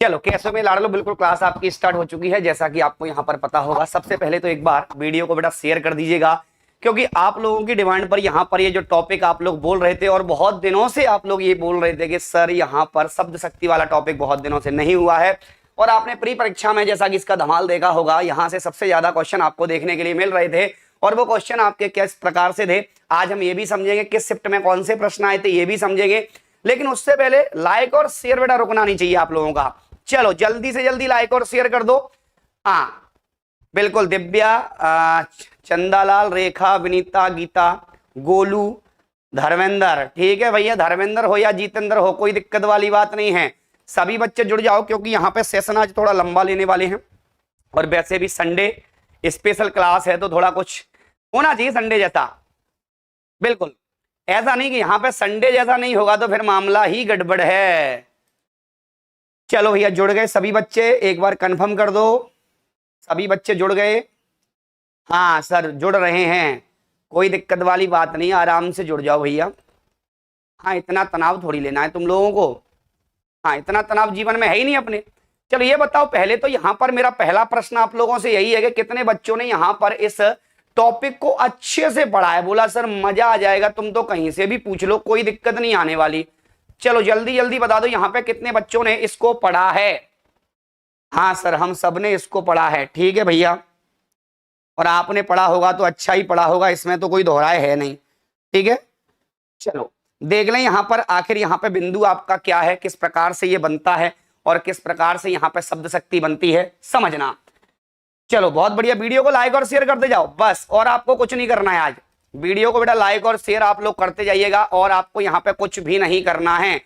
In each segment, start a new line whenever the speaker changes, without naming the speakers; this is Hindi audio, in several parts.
चलो कैसे में लाड़ लो, बिल्कुल क्लास आपकी स्टार्ट हो चुकी है। जैसा कि आपको यहाँ पर पता होगा, सबसे पहले तो एक बार वीडियो को बेटा शेयर कर दीजिएगा, क्योंकि आप लोगों की डिमांड पर यहाँ पर ये जो टॉपिक आप लोग बोल रहे थे और बहुत दिनों से आप लोग ये बोल रहे थे कि सर यहाँ पर शब्द शक्ति वाला टॉपिक बहुत दिनों से नहीं हुआ है, और आपने प्री परीक्षा में जैसा कि इसका धमाल देखा होगा, यहाँ से सबसे ज्यादा क्वेश्चन आपको देखने के लिए मिल रहे थे। और वो क्वेश्चन आपके किस प्रकार से थे, आज हम ये भी समझेंगे किस शिफ्ट में कौन से प्रश्न आए थे, ये भी समझेंगे। लेकिन उससे पहले लाइक और शेयर बेटा रुकना नहीं चाहिए आप लोगों का। चलो जल्दी से जल्दी लाइक और शेयर कर दो। हाँ बिल्कुल, दिव्या, चंदालाल, रेखा, विनीता, गीता, गोलू, धर्मेंद्र, ठीक है भैया, धर्मेंद्र हो या जितेंद्र हो, कोई दिक्कत वाली बात नहीं है। सभी बच्चे जुड़ जाओ, क्योंकि यहाँ पे सेशन आज थोड़ा लंबा लेने वाले हैं, और वैसे भी संडे स्पेशल क्लास है तो थोड़ा कुछ होना चाहिए संडे जैसा। बिल्कुल ऐसा नहीं कि यहाँ पे संडे जैसा नहीं होगा तो फिर मामला ही गड़बड़ है। चलो भैया जुड़ गए सभी बच्चे, एक बार कंफर्म कर दो सभी बच्चे जुड़ गए। हाँ सर जुड़ रहे हैं, कोई दिक्कत वाली बात नहीं, आराम से जुड़ जाओ भैया। हाँ इतना तनाव थोड़ी लेना है तुम लोगों को, हाँ इतना तनाव जीवन में है ही नहीं अपने। चलो ये बताओ, पहले तो यहाँ पर मेरा पहला प्रश्न आप लोगों से यही है कि कितने बच्चों ने यहाँ पर इस टॉपिक को अच्छे से पढ़ा है। बोला सर मजा आ जाएगा, तुम तो कहीं से भी पूछ लो, कोई दिक्कत नहीं आने वाली। चलो जल्दी जल्दी बता दो यहाँ पे कितने बच्चों ने इसको पढ़ा है। हाँ सर हम सब ने इसको पढ़ा है, ठीक है भैया, और आपने पढ़ा होगा तो अच्छा ही पढ़ा होगा, इसमें तो कोई दोहराए है नहीं, ठीक है। चलो देख लें यहाँ पर आखिर यहाँ पे बिंदु आपका क्या है, किस प्रकार से ये बनता है और किस प्रकार से यहाँ पे शब्द शक्ति बनती है, समझना। चलो बहुत बढ़िया, वीडियो को लाइक और शेयर करते जाओ बस, और आपको कुछ नहीं करना है। आज वीडियो को बेटा लाइक और शेयर आप लोग करते जाइएगा, और आपको यहाँ पे कुछ भी नहीं करना है।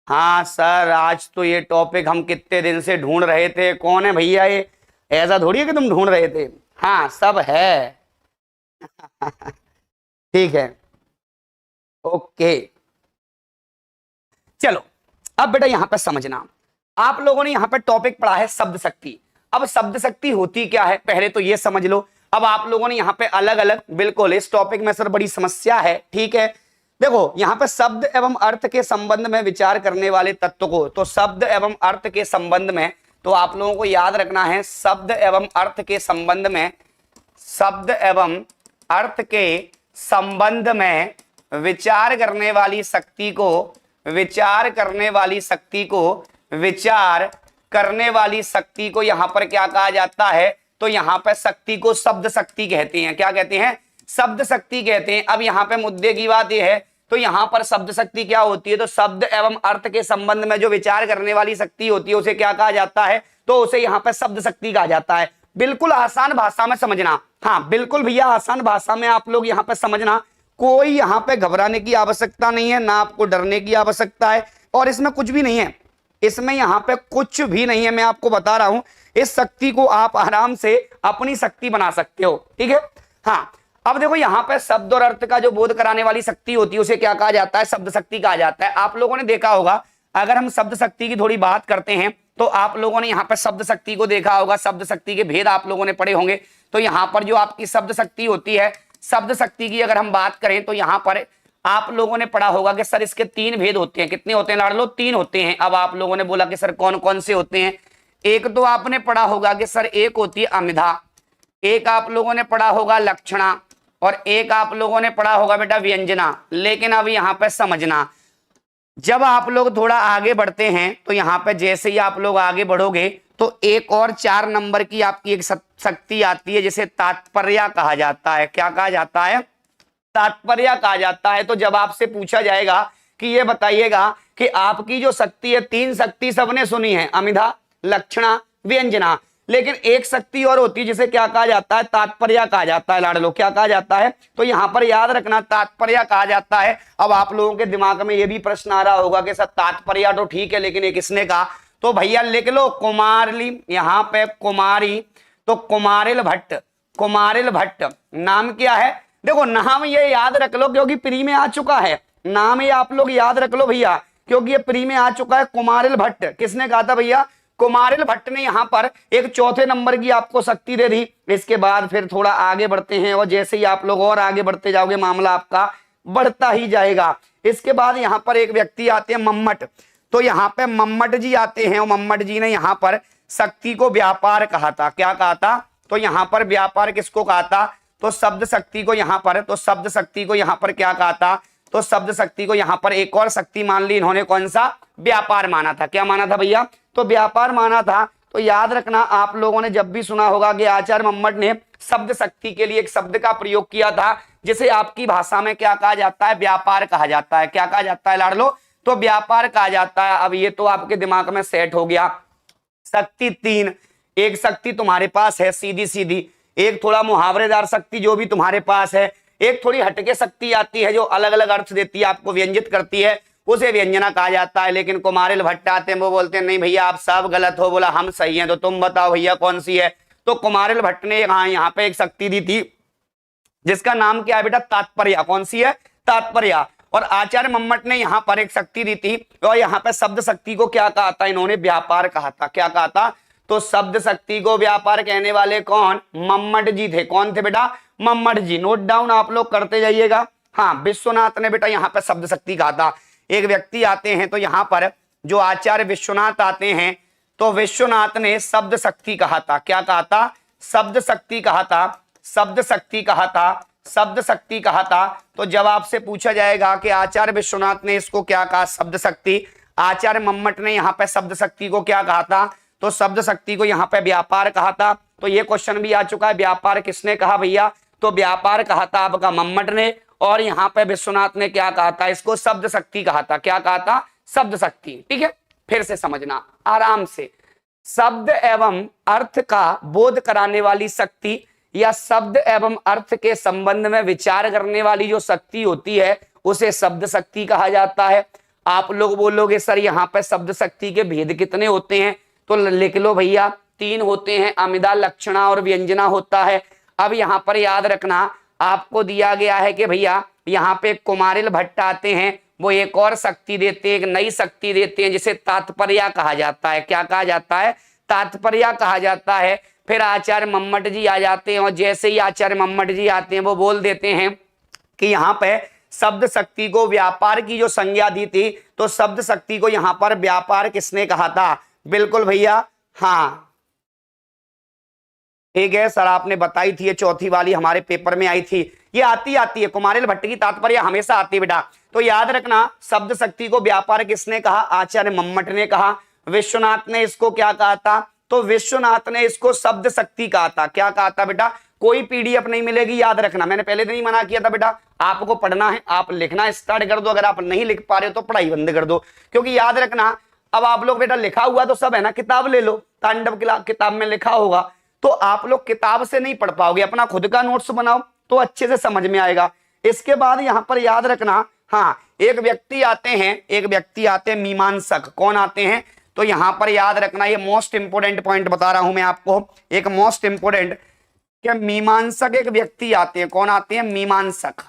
हाँ सर आज तो ये टॉपिक हम कितने दिन से ढूंढ रहे थे, कौन है भैया ये, ऐसा थोड़ी है कि तुम ढूंढ रहे थे, हाँ सब है ठीक है ओके। चलो अब बेटा यहाँ पे समझना, आप लोगों ने यहाँ पे टॉपिक पढ़ा है शब्द शक्ति। अब शब्द शक्ति होती क्या है पहले तो ये समझ लो। अब आप लोगों ने यहाँ पे अलग अलग, बिल्कुल इस टॉपिक में सर बड़ी समस्या है, ठीक है। देखो यहाँ पे शब्द एवं अर्थ के संबंध में विचार करने वाले तत्व को, तो शब्द एवं अर्थ के संबंध में, तो आप लोगों को याद रखना है शब्द एवं अर्थ के संबंध में, शब्द एवं अर्थ के संबंध में विचार करने वाली शक्ति को, विचार करने वाली शक्ति को, विचार करने वाली शक्ति को यहां पर क्या कहा जाता है, तो यहां पर शक्ति को शब्द शक्ति कहते हैं। क्या कहते हैं? शब्द शक्ति कहते हैं। अब यहां पे मुद्दे की बात यह है, तो यहां पर शब्द शक्ति क्या होती है, तो शब्द एवं अर्थ के संबंध में जो विचार करने वाली शक्ति होती है उसे क्या कहा जाता है, तो उसे यहां पर शब्द शक्ति कहा जाता है। बिल्कुल आसान भाषा में समझना, हाँ बिल्कुल भैया आसान भाषा में आप लोग यहाँ पे समझना, कोई यहाँ पे घबराने की आवश्यकता नहीं है, ना आपको डरने की आवश्यकता है, और इसमें कुछ भी नहीं है, इसमें यहाँ पे कुछ भी नहीं है। मैं आपको बता रहा हूं, इस शक्ति को आप आराम से अपनी शक्ति बना सकते हो, ठीक है। हाँ अब देखो यहाँ पे शब्द और अर्थ का जो बोध कराने वाली शक्ति होती है उसे क्या कहा जाता है, शब्द शक्ति कहा जाता है। आप लोगों ने देखा होगा, अगर हम शब्द शक्ति की थोड़ी बात करते हैं तो आप लोगों ने यहाँ पे शब्द शक्ति को देखा होगा, शब्द शक्ति के भेद आप लोगों ने पढ़े होंगे। तो यहाँ पर जो आपकी शब्द शक्ति होती है, शब्द शक्ति की अगर हम बात करें तो यहाँ पर आप लोगों ने पढ़ा होगा कि सर इसके तीन भेद होते हैं। कितने होते हैं लाडलो? तीन होते हैं। अब आप लोगों ने बोला कि सर कौन कौन से होते हैं। एक तो आपने पढ़ा होगा कि सर एक होती है अमिधा, एक आप लोगों ने पढ़ा होगा लक्षणा, और एक आप लोगों ने पढ़ा होगा बेटा व्यंजना। लेकिन अब यहाँ पे समझना, जब आप लोग थोड़ा आगे बढ़ते हैं तो यहाँ पे जैसे ही आप लोग आगे बढ़ोगे तो एक और 4 नंबर की आपकी एक शक्ति आती है जिसे तात्पर्य कहा जाता है। क्या कहा जाता है? तात्पर्य कहा जाता है। तो जब आपसे पूछा जाएगा कि ये बताइएगा कि आपकी जो शक्ति है, 3 शक्ति सबने सुनी है, अमिधा, लक्षणा, व्यंजना, लेकिन एक शक्ति और होती है जिसे क्या कहा जाता है, तात्पर्य कहा जाता है। लाडलो क्या कहा जाता है? तो यहां पर याद रखना तात्पर्य कहा जाता है। अब आप लोगों के दिमाग में ये भी प्रश्न आ रहा होगा कि सर तात्पर्य तो ठीक है लेकिन ये किसने कहा, तो भैया लिख लो कुमारली, यहाँ पे कुमारी, तो कुमारिल भट्ट, कुमारिल भट्ट नाम क्या है? देखो नाम ये याद रख लो क्योंकि प्री में आ चुका है, नाम ये आप लोग याद रख लो भैया क्योंकि ये प्री में आ चुका है। कुमारिल भट्ट किसने कहा था भैया? कुमारिल भट्ट ने यहाँ पर एक 4थे नंबर की आपको शक्ति दे दी। इसके बाद फिर थोड़ा आगे बढ़ते हैं, और जैसे ही आप लोग और आगे बढ़ते जाओगे मामला आपका बढ़ता ही जाएगा। इसके बाद यहाँ पर एक व्यक्ति आते हैं मम्मट, तो यहाँ पे मम्मट जी आते हैं और मम्मट जी ने यहाँ पर शक्ति को व्यापार कहा था। क्या कहा था? तो यहाँ पर व्यापार किसको कहा था? तो शब्द शक्ति को यहाँ पर, तो शब्द शक्ति को यहाँ पर क्या कहा था? तो शब्द शक्ति को यहाँ पर एक और शक्ति मान ली इन्होंने, कौन सा? व्यापार माना था। क्या माना था भैया? तो व्यापार माना था। तो याद रखना, आप लोगों ने जब भी सुना होगा कि आचार्य मम्मट ने शब्द शक्ति के लिए एक शब्द का प्रयोग किया था, जिसे आपकी भाषा में क्या कहा जाता है? व्यापार कहा जाता है। क्या कहा जाता है लाडलो? तो व्यापार कहा जाता है। अब ये तो आपके दिमाग में सेट हो गया। शक्ति तीन, एक शक्ति तुम्हारे पास है सीधी सीधी, एक थोड़ा मुहावरेदार शक्ति जो भी तुम्हारे पास है, एक थोड़ी हटके शक्ति आती है जो अलग अलग अर्थ देती है, आपको व्यंजित करती है, उसे व्यंजना कहा जाता है। लेकिन कुमारिल भट्ट आते हैं, वो बोलते हैं नहीं भैया आप सब गलत हो। बोला हम सही हैं, तो तुम बताओ भैया कौन सी है? तो कुमारिल भट्ट ने यहाँ पे एक शक्ति दी थी जिसका नाम क्या है बेटा? तात्पर्य। कौन सी है? तात्पर्य। और आचार्य मम्मट ने यहाँ पर एक शक्ति दी थी और यहाँ पे शब्द शक्ति को क्या कहा था? इन्होंने व्यापार कहा था। क्या कहा था? तो शब्द शक्ति को व्यापार कहने वाले कौन? मम्मट जी थे। कौन थे बेटा? मम्मट जी। नोट डाउन आप लोग करते जाइएगा। हाँ, विश्वनाथ ने बेटा यहाँ पे शब्द शक्ति कहा था। एक व्यक्ति आते हैं तो यहाँ पर जो आचार्य विश्वनाथ आते हैं, तो विश्वनाथ ने शब्द शक्ति कहा था। क्या कहा था? शब्द शक्ति कहा था। शब्द शक्ति कहा था। शब्द शक्ति कहा था। तो जब आपसे पूछा जाएगा कि आचार्य विश्वनाथ ने इसको क्या कहा? शब्द शक्ति। आचार्य मम्मट ने यहाँ पे शब्द शक्ति को क्या कहा था? तो शब्द शक्ति को यहाँ पे व्यापार कहा था। तो ये क्वेश्चन भी आ चुका है, व्यापार किसने कहा भैया? तो व्यापार कहा था आपका मम्मट ने, और यहाँ पे विश्वनाथ ने क्या कहा था? इसको शब्द शक्ति कहा था। क्या कहा था? शब्द शक्ति। ठीक है, फिर से समझना आराम से। शब्द एवं अर्थ का बोध कराने वाली शक्ति या शब्द एवं अर्थ के संबंध में विचार करने वाली जो शक्ति होती है उसे शब्द शक्ति कहा जाता है। आप लोग बोलोगे सर यहाँ पे शब्द शक्ति के भेद कितने होते हैं? तो लिख लो भैया, तीन होते हैं, अमिदा, लक्षणा और व्यंजना होता है। अब यहाँ पर याद रखना, आपको दिया गया है कि भैया यहाँ पे कुमारिल भट्ट आते हैं, वो एक और शक्ति देते हैं, एक नई शक्ति देते हैं जिसे तात्पर्य कहा जाता है। क्या कहा जाता है? तात्पर्य कहा जाता है। फिर आचार्य मम्मट जी आ जाते हैं और जैसे ही आचार्य मम्मट जी आते हैं वो बोल देते हैं कि यहाँ पे शब्द शक्ति को व्यापार की जो संज्ञा दी थी, तो शब्द शक्ति को यहाँ पर व्यापार किसने कहा था? बिल्कुल भैया, हाँ ठीक है सर, आपने बताई थी, ये चौथी वाली हमारे पेपर में आई थी। ये आती है, कुमारिल भट्ट की तात्पर्य हमेशा आती है बेटा। तो याद रखना, शब्द शक्ति को व्यापार किसने कहा? आचार्य मम्मट ने कहा। विश्वनाथ ने इसको क्या कहा था? तो विश्वनाथ ने इसको शब्द शक्ति कहा था। क्या कहा था बेटा? कोई पीडीएफ नहीं मिलेगी, याद रखना, मैंने पहले दिन ही मना किया था बेटा, आपको पढ़ना है, आप लिखना स्टार्ट कर दो। अगर आप नहीं लिख पा रहे हो तो पढ़ाई बंद कर दो, क्योंकि याद रखना, अब आप लोग बेटा लिखा हुआ तो सब है ना, किताब ले लो, तांडव किताब में लिखा होगा, तो आप लोग किताब से नहीं पढ़ पाओगे, अपना खुद का नोट्स बनाओ तो अच्छे से समझ में आएगा। इसके बाद यहां पर याद रखना, हाँ एक व्यक्ति आते हैं मीमांसक। कौन आते हैं? तो यहां पर याद रखना, ये मोस्ट इंपोर्टेंट पॉइंट बता रहा हूं मैं आपको, एक मोस्ट इंपोर्टेंट, कि मीमांसक एक व्यक्ति आते हैं। कौन आते हैं? मीमांसक।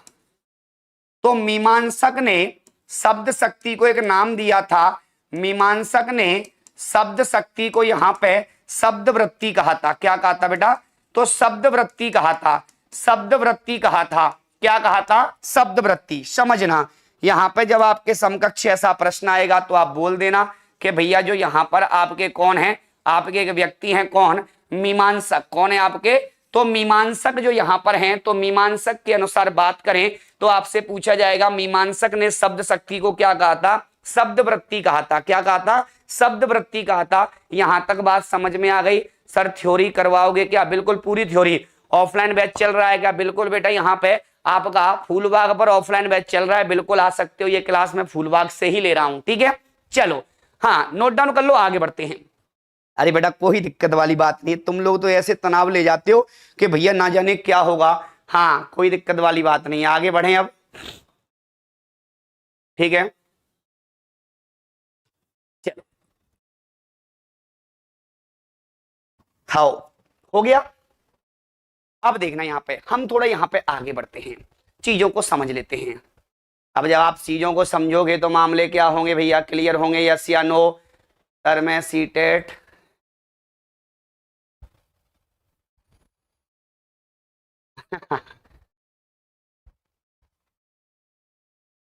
तो मीमांसक ने शब्द शक्ति को एक नाम दिया था। मीमांसक ने शब्द शक्ति को यहां पे शब्द वृत्ति कहा था। क्या कहा था बेटा? तो शब्द वृत्ति कहा था। शब्द वृत्ति कहा था। क्या कहा था? शब्द वृत्ति। समझना, यहां पे जब आपके समकक्ष ऐसा प्रश्न आएगा तो आप बोल देना कि भैया जो यहां पर आपके कौन है? आपके एक व्यक्ति हैं, कौन? मीमांसक। कौन है आपके? तो मीमांसक जो यहां पर हैं, तो मीमांसक के अनुसार बात करें तो आपसे पूछा जाएगा मीमांसक ने शब्द शक्ति को क्या कहा था? शब्द वृत्ति कहा था। क्या कहा था? शब्द वृत्ति कहा था। यहां तक बात समझ में आ गई? सर थ्योरी करवाओगे क्या? बिल्कुल पूरी थ्योरी। ऑफलाइन बैच चल रहा है क्या? बिल्कुल बेटा, यहाँ पे आपका फूलबाग पर ऑफलाइन बैच चल रहा है, बिल्कुल आ सकते हो। ये क्लास में फूलबाग से ही ले रहा हूं, ठीक है? चलो हाँ, नोट डाउन कर लो, आगे बढ़ते हैं। अरे बेटा कोई दिक्कत वाली बात नहीं, तुम लोग तो ऐसे तनाव ले जाते हो कि भैया ना जाने क्या होगा। हाँ कोई दिक्कत वाली बात नहीं है, आगे बढ़े अब, ठीक है? चलो खाओ, हो गया। अब देखना यहाँ पे, हम थोड़ा यहाँ पे आगे बढ़ते हैं, चीजों को समझ लेते हैं। अब जब आप चीजों को समझोगे तो मामले क्या होंगे भैया? क्लियर होंगे, यस या नो? सर मैं सीटेट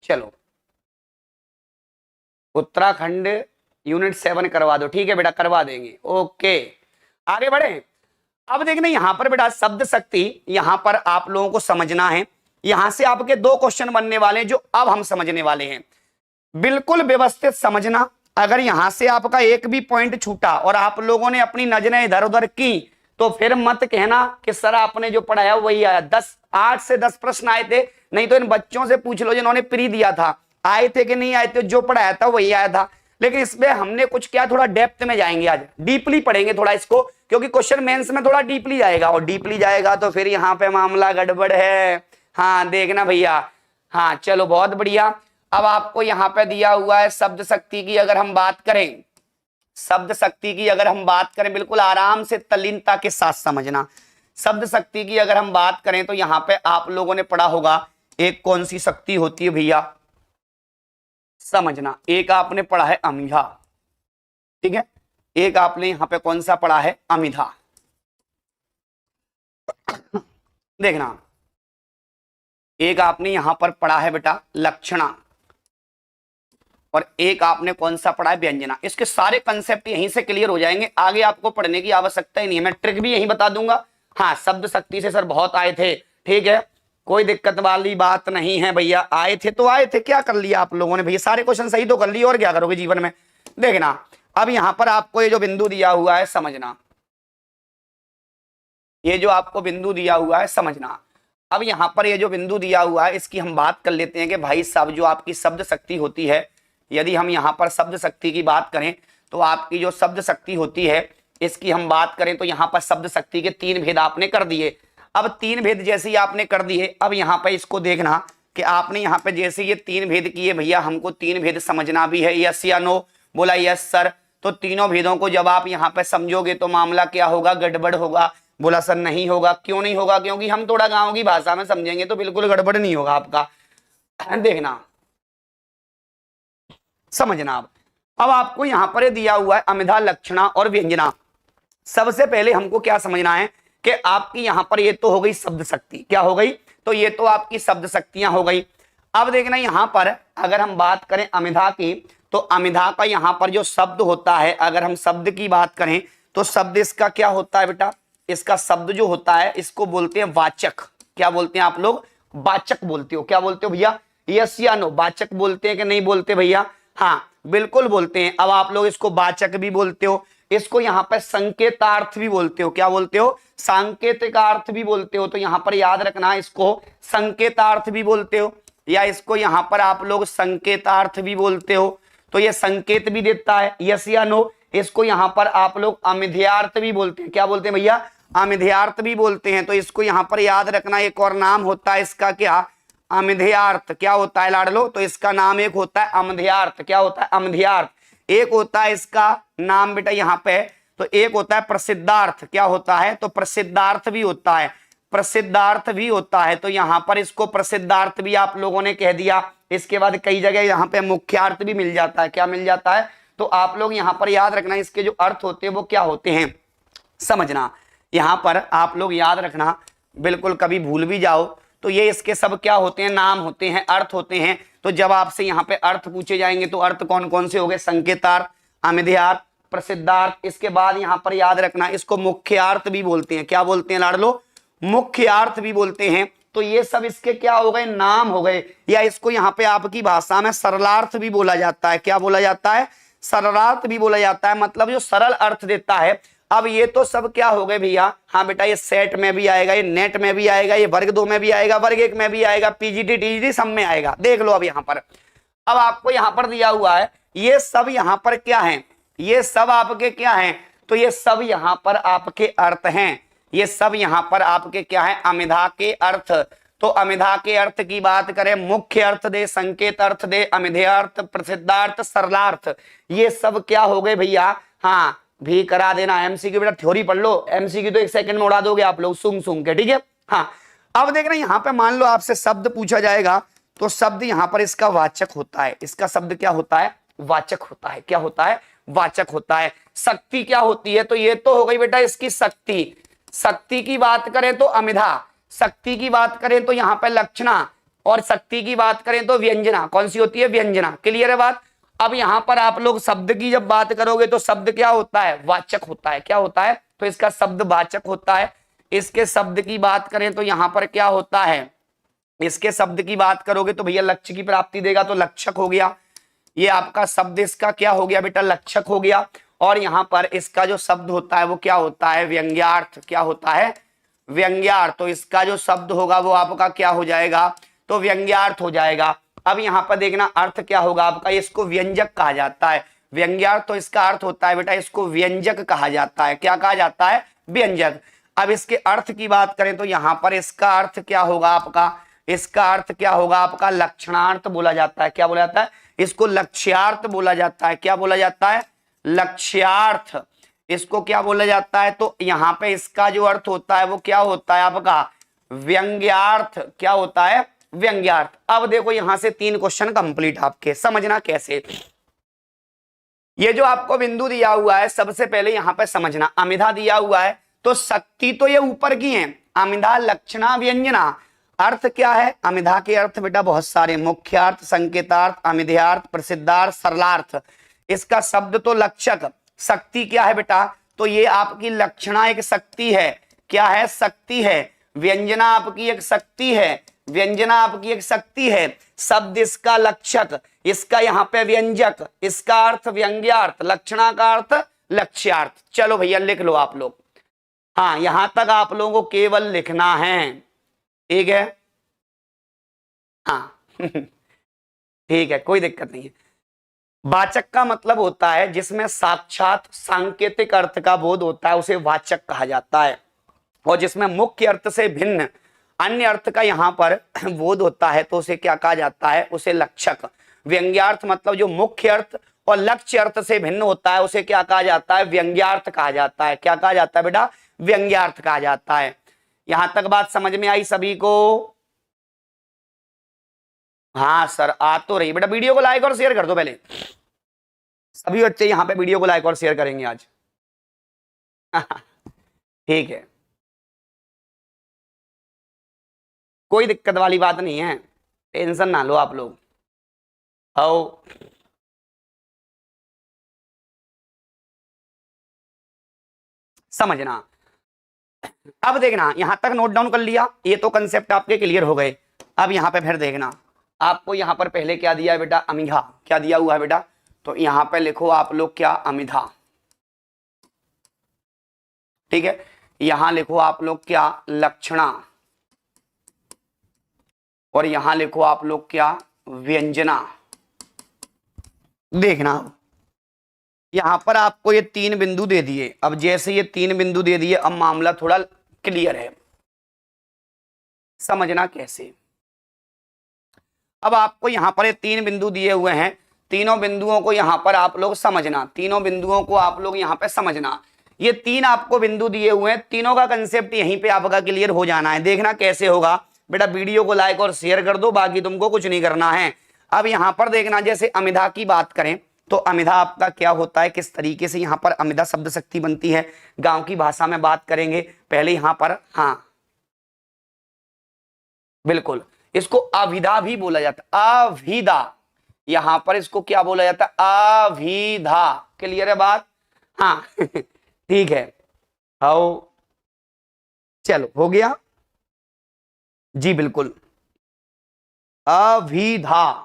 चलो उत्तराखंड यूनिट 7 करवा दो, ठीक है बेटा करवा देंगे। ओके आगे बढ़े। अब देखना यहां पर बेटा शब्द शक्ति, यहां पर आप लोगों को समझना है। यहां से आपके 2 क्वेश्चन बनने वाले हैं जो अब हम समझने वाले हैं, बिल्कुल व्यवस्थित समझना। अगर यहां से आपका एक भी पॉइंट छूटा और आप लोगों ने अपनी नजरें इधर उधर की तो फिर मत कहना कि सर आपने जो पढ़ाया वही आया। 8 से 10 प्रश्न आए थे, नहीं तो इन बच्चों से पूछ लो जिन्होंने प्री दिया था आए थे कि नहीं आए थे, जो पढ़ाया था वही आया था। लेकिन इसमें हमने कुछ क्या, थोड़ा डेप्थ में जाएंगे, आज डीपली पढ़ेंगे थोड़ा इसको, क्योंकि क्वेश्चन मेंस में थोड़ा डीपली जाएगा, और डीपली जाएगा तो फिर यहाँ पे मामला गड़बड़ है। हाँ देखना भैया, हाँ चलो बहुत बढ़िया। अब आपको यहाँ पे दिया हुआ है शब्द शक्ति की अगर हम बात करें, शब्द शक्ति की अगर हम बात करें, बिल्कुल आराम से तल्लीनता के साथ समझना। शब्द शक्ति की अगर हम बात करें तो यहाँ पे आप लोगों ने पढ़ा होगा एक कौन सी शक्ति होती है भैया, समझना। एक आपने पढ़ा है अमिधा, ठीक है, एक आपने यहां पे कौन सा पढ़ा है, अमिधा। देखना एक आपने यहां पर पढ़ा है बेटा लक्षणा, और एक आपने कौन सा पढ़ा है, व्यंजना। इसके सारे कंसेप्ट यहीं से क्लियर हो जाएंगे, आगे आपको पढ़ने की आवश्यकता ही नहीं है, मैं ट्रिक भी यहीं बता दूंगा। हाँ शब्द शक्ति से सर बहुत आए थे, ठीक है, कोई दिक्कत वाली बात नहीं है भैया, आए थे तो आए थे, क्या कर लिया आप लोगों ने भैया, सारे क्वेश्चन सही तो कर लिए, और क्या करोगे जीवन में। देखना अब यहां पर आपको ये जो बिंदु दिया हुआ है समझना, ये जो आपको बिंदु दिया हुआ है समझना। अब यहां पर ये जो बिंदु दिया हुआ है इसकी हम बात कर लेते हैं कि भाई साहब जो आपकी शब्द शक्ति होती है, यदि हम यहां पर शब्द शक्ति की बात करें तो आपकी जो शब्द शक्ति होती है इसकी हम बात करें तो यहां पर शब्द शक्ति के 3 भेद आपने कर दिए। अब 3 भेद जैसे ही आपने कर दिए, अब यहां पर इसको देखना कि आपने यहां पर जैसे ये 3 भेद किए, भैया हमको 3 भेद समझना भी है, यस या नो, बोला यस सर। तो तीनों भेदों को जब आप यहां पर समझोगे तो मामला क्या होगा, गड़बड़ होगा। बोला सर नहीं होगा, क्यों नहीं होगा, क्योंकि हम थोड़ा गांव की भाषा में समझेंगे तो बिल्कुल गड़बड़ नहीं होगा आपका। देखना समझना। अब आपको यहां पर दिया हुआ है अमिधा, लक्षणा और व्यंजना। सबसे पहले हमको क्या समझना है कि आपकी यहां पर ये तो हो गई शब्द शक्ति, क्या हो गई, तो ये तो आपकी शब्द शक्तियां हो गई। अब देखना यहां पर अगर हम बात करें अमिधा की, तो अमिधा का यहां पर जो शब्द होता है, अगर हम शब्द की बात करें तो शब्द इसका क्या होता है बेटा, इसका शब्द जो होता है इसको बोलते हैं वाचक। क्या बोलते हैं आप लोग, वाचक बोलते हो, क्या बोलते हो भैया, यस या नो, वाचक बोलते हैं कि नहीं बोलते भैया, हाँ बिल्कुल बोलते हैं। अब आप लोग इसको वाचक भी बोलते हो, इसको यहां पर संकेतार्थ भी बोलते हो, क्या बोलते हो, सांकेतिकार्थ भी बोलते हो। तो यहां पर याद रखना इसको संकेतार्थ भी बोलते हो, या इसको यहां पर आप लोग संकेतार्थ भी बोलते हो, तो ये संकेत भी देता है, यस या नो। इसको यहां पर आप लोग अमिध्यार्थ भी बोलते हैं, क्या बोलते हैं भैया, अमिध्यार्थ भी बोलते हैं। तो इसको यहां पर याद रखना, एक और नाम होता है इसका क्या, अमिध्यार्थ। क्या होता है लाडलो, तो इसका नाम एक होता है अमिध्यार्थ, क्या होता है, अमिध्यार्थ। एक होता है इसका नाम बेटा यहां पे, तो एक होता है प्रसिद्धार्थ, क्या होता है, तो प्रसिद्धार्थ भी होता है, प्रसिद्धार्थ भी होता है। तो यहां पर इसको प्रसिद्धार्थ भी आप लोगों ने कह दिया। इसके बाद कई जगह यहां पे मुख्यार्थ भी मिल जाता है, क्या मिल जाता है, तो आप लोग यहां पर याद रखना इसके जो अर्थ होते हैं वो क्या होते हैं, समझना। यहां पर आप लोग याद रखना, बिल्कुल कभी भूल भी जाओ तो ये इसके सब क्या होते हैं, नाम होते हैं, अर्थ होते हैं। तो जब आपसे यहाँ पे अर्थ पूछे जाएंगे तो अर्थ कौन कौन से हो गए, संकेतार्थ, अमिध्यार्थ, प्रसिद्धार्थ। इसके बाद यहाँ पर याद रखना इसको मुख्यार्थ भी बोलते हैं, क्या बोलते हैं लाडलो, मुख्यार्थ भी बोलते हैं। तो ये सब इसके क्या हो गए, नाम हो गए, या इसको यहाँ पे आपकी भाषा में सरलार्थ भी बोला जाता है, क्या बोला जाता है, सरलार्थ भी बोला जाता है, मतलब जो सरल अर्थ देता है। अब ये तो सब क्या हो गए भैया, हाँ बेटा ये सेट में भी आएगा, ये नेट में भी आएगा, ये वर्ग 2 में भी आएगा, वर्ग 1 में भी आएगा, पीजीटी टीजीटी सब में आएगा। देख लो अब यहाँ पर, अब आपको यहाँ पर दिया हुआ है ये सब यहाँ पर क्या है, ये सब आपके क्या हैं, तो ये सब यहाँ पर आपके अर्थ हैं, ये सब यहाँ पर आपके क्या है, अमिधा के अर्थ। तो अमिधा के अर्थ की बात करें, मुख्य अर्थ दे, संकेत अर्थ दे, अमिध्यार्थ, प्रसिद्धार्थ, सरलार्थ, ये सब क्या हो गए भैया, हाँ भी करा देना। एमसीक्यू बेटा थ्योरी पढ़ लो, एमसीक्यू तो 1 सेकंड में उड़ा दोगे आप लोग सूंघ सूंघ के, ठीक है। हाँ अब देखना यहाँ पे मान लो आपसे शब्द पूछा जाएगा, तो शब्द यहाँ पर इसका वाचक होता है, इसका शब्द क्या होता है, वाचक होता है, क्या होता है, वाचक होता है। शक्ति क्या होती है, तो ये तो हो गई बेटा इसकी शक्ति। शक्ति की बात करें तो अमिधा, शक्ति की बात करें तो यहाँ पे लक्षणा, और शक्ति की बात करें तो व्यंजना, कौन सी होती है, व्यंजना। क्लियर है बात। अब यहां पर आप लोग शब्द की जब बात करोगे तो शब्द क्या होता है, वाचक होता है। क्या होता है, तो इसका शब्द वाचक होता है। इसके शब्द की बात करें तो यहां पर क्या होता है, इसके शब्द की बात करोगे तो भैया लक्ष्य की प्राप्ति देगा, तो लक्षक हो गया। ये आपका शब्द इसका क्या हो गया बेटा, लक्षक हो गया। और यहां पर इसका जो शब्द होता है वो क्या होता है, व्यंग्यार्थ। क्या होता है, व्यंग्यार्थ। तो इसका जो शब्द होगा वो आपका क्या हो जाएगा, तो व्यंग्यार्थ हो जाएगा। अब यहां पर देखना अर्थ क्या होगा आपका, इसको व्यंजक कहा जाता है। व्यंग्यार्थ तो इसका अर्थ होता है बेटा, इसको व्यंजक कहा जाता है। क्या कहा जाता है, व्यंजक। अब इसके अर्थ की बात करें तो यहां पर इसका अर्थ क्या होगा आपका, इसका अर्थ क्या होगा आपका, लक्षणार्थ बोला जाता है। क्या बोला जाता है, इसको लक्ष्यार्थ बोला जाता है। क्या बोला जाता है, लक्ष्यार्थ। इसको क्या बोला जाता है, तो यहां पे इसका जो अर्थ होता है वो क्या होता है आपका, व्यंग्यार्थ। क्या होता है, व्यंग्यार्थ। अब देखो यहां से 3 क्वेश्चन कंप्लीट आपके, समझना कैसे। ये जो आपको बिंदु दिया हुआ है सबसे पहले यहां पे समझना, अमिधा दिया हुआ है तो शक्ति तो ये ऊपर की है, अमिधा लक्षणा व्यंजना। अर्थ क्या है, अमिधा के अर्थ बेटा बहुत सारे, मुख्यार्थ, संकेतार्थ, अमिध्यार्थ, प्रसिद्धार्थ, सरलार्थ। इसका शब्द तो लक्षक। शक्ति क्या है बेटा, तो ये आपकी लक्षणा एक शक्ति है। क्या है, शक्ति है। व्यंजना आपकी एक शक्ति है, व्यंजना आपकी एक शक्ति है। शब्द इसका लक्षक, इसका यहां पे व्यंजक, इसका अर्थ व्यंग्यार्थ, लक्षणा का अर्थ लक्ष्यार्थ। चलो भैया लिख लो आप लोग, हाँ यहां तक आप लोगों को केवल लिखना है, ठीक है। हाँ ठीक है, कोई दिक्कत नहीं है। वाचक का मतलब होता है जिसमें साक्षात सांकेतिक अर्थ का बोध होता है, उसे वाचक कहा जाता है। और जिसमें मुख्य अर्थ से भिन्न अन्य अर्थ का यहां पर बोध होता है तो उसे क्या कहा जाता है, उसे लक्षक। व्यंग्यार्थ मतलब जो मुख्य अर्थ और लक्ष्य अर्थ से भिन्न होता है उसे क्या कहा जाता है, व्यंग्यार्थ कहा जाता है। क्या कहा जाता है बेटा, व्यंग्यार्थ कहा जाता है। यहां तक बात समझ में आई सभी को? हाँ सर आ तो रही। बेटा वीडियो को लाइक और शेयर कर दो पहले, सभी बच्चे यहां पे वीडियो को लाइक और शेयर करेंगे आज ठीक है, कोई दिक्कत वाली बात नहीं है, टेंशन ना लो आप लोग। आओ समझना, अब देखना यहां तक नोट डाउन कर लिया, ये तो कंसेप्ट आपके क्लियर हो गए। अब यहां पे फिर देखना, आपको यहां पर पहले क्या दिया है बेटा, अमिधा। क्या दिया हुआ है बेटा, तो यहां पे लिखो आप लोग क्या, अमिधा। ठीक है, यहां लिखो आप लोग क्या, लक्षणा। और यहां लिखो आप लोग क्या, व्यंजना। देखना यहां पर आपको ये 3 बिंदु दे दिए। अब जैसे ये 3 बिंदु दे दिए, अब मामला थोड़ा क्लियर है, समझना कैसे। अब आपको यहां पर ये 3 बिंदु दिए हुए हैं, तीनों बिंदुओं को यहां पर आप लोग समझना, तीनों बिंदुओं को आप लोग यहां पे समझना। ये 3 आपको बिंदु दिए हुए हैं, तीनों का कंसेप्ट यहीं पे आपका क्लियर हो जाना है। देखना कैसे होगा बेटा, वीडियो को लाइक और शेयर कर दो, बाकी तुमको कुछ नहीं करना है। अब यहां पर देखना, जैसे अमिधा की बात करें तो अमिधा आपका क्या होता है, किस तरीके से यहां पर अमिधा शब्द शक्ति बनती है, गांव की भाषा में बात करेंगे पहले यहां पर। हाँ बिल्कुल, इसको अभिधा भी बोला जाता है, अभिधा। यहां पर इसको क्या बोला जाता है, अभिधा। क्लियर है बात? हाँ ठीक है, आओ चलो हो गया जी, बिल्कुल। अभिधा,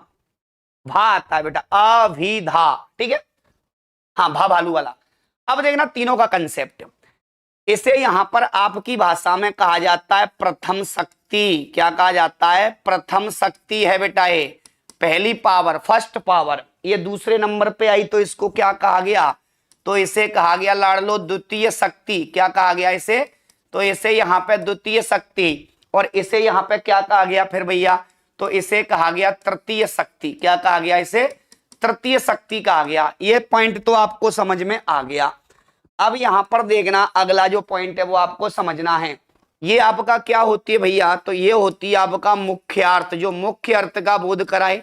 भा आता है बेटा, अभिधा। ठीक है, हाँ भा भालू वाला। अब देखना तीनों का कंसेप्ट, इसे यहां पर आपकी भाषा में कहा जाता है प्रथम शक्ति। क्या कहा जाता है, प्रथम शक्ति है बेटा, ये पहली पावर, फर्स्ट पावर। ये दूसरे नंबर पे आई तो इसको क्या कहा गया, तो इसे कहा गया लाडलो द्वितीय शक्ति। क्या कहा गया इसे, तो इसे यहां पे द्वितीय शक्ति। और इसे यहां पे क्या कहा गया फिर भैया, तो इसे कहा गया तृतीय शक्ति। क्या कहा गया, इसे तृतीय शक्ति कहा गया। ये पॉइंट तो आपको समझ में आ गया। अब यहां पर देखना अगला जो पॉइंट है वो आपको समझना है। ये आपका क्या होती है भैया, तो ये होती है आपका मुख्यार्थ, जो मुख्य अर्थ का बोध कराए।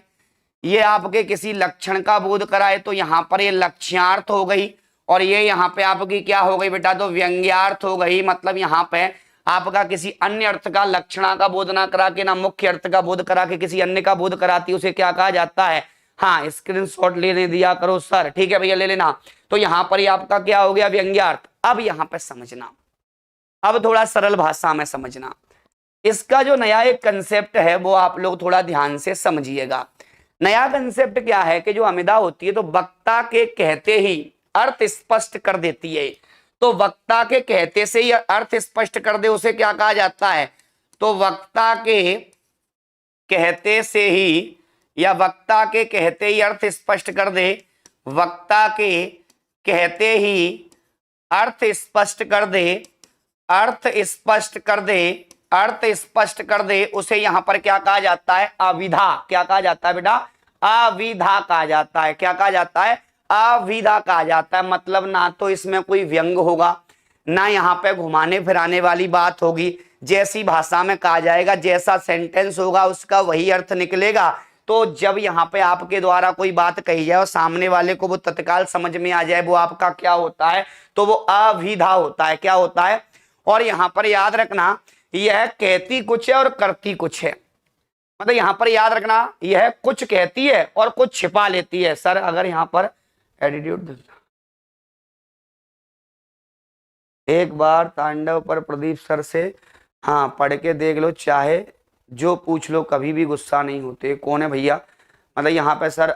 ये आपके किसी लक्षण का बोध कराए तो यहां पर ये लक्ष्यार्थ हो गई। और ये यहां पे आपकी क्या हो गई बेटा, तो व्यंग्यार्थ हो गई। मतलब यहां पे आपका किसी अन्य अर्थ का लक्षणा का बोध ना करा के, ना मुख्य अर्थ का बोध करा के किसी अन्य का बोध कराती, उसे क्या कहा जाता है, हाँ स्क्रीनशॉट लेने दिया करो सर, ठीक है भैया ले लेना। तो यहाँ पर ही आपका क्या हो गया व्यंग्यार्थ। अब यहाँ पे समझना, अब थोड़ा सरल भाषा में समझना। इसका जो नया एक कंसेप्ट है वो आप लोग थोड़ा ध्यान से समझिएगा। नया कंसेप्ट क्या है कि जो अमिधा होती है तो वक्ता के कहते ही अर्थ स्पष्ट कर देती है। तो वक्ता के कहते से ही अर्थ स्पष्ट कर दे उसे क्या कहा जाता है? तो वक्ता के कहते से ही या वक्ता के कहते ही अर्थ स्पष्ट कर दे, वक्ता के कहते ही अर्थ स्पष्ट कर दे, अर्थ स्पष्ट कर दे, अर्थ स्पष्ट कर दे, उसे यहां पर क्या कहा जाता है? अविधा। क्या कहा जाता है बेटा? अविधा कहा जाता है। क्या कहा जाता है? अविधा कहा जाता है। मतलब ना तो इसमें कोई व्यंग होगा, ना यहाँ पे घुमाने फिराने वाली बात होगी। जैसी भाषा में कहा जाएगा, जैसा सेंटेंस होगा उसका वही अर्थ निकलेगा। तो जब यहाँ पे आपके द्वारा कोई बात कही जाए और सामने वाले को वो तत्काल समझ में आ जाए, वो आपका क्या होता है? तो वो अविधा होता है। क्या होता है? और यहाँ पर याद रखना, यह कहती कुछ है और करती कुछ है। मतलब यहाँ पर याद रखना, यह कुछ कहती है और कुछ छिपा लेती है। सर अगर यहाँ पर एटीट्यूड एक बार तांडव पर प्रदीप सर से हाँ पढ़ के देख लो, चाहे जो पूछ लो, कभी भी गुस्सा नहीं होते। कौन है भैया? मतलब यहाँ पे सर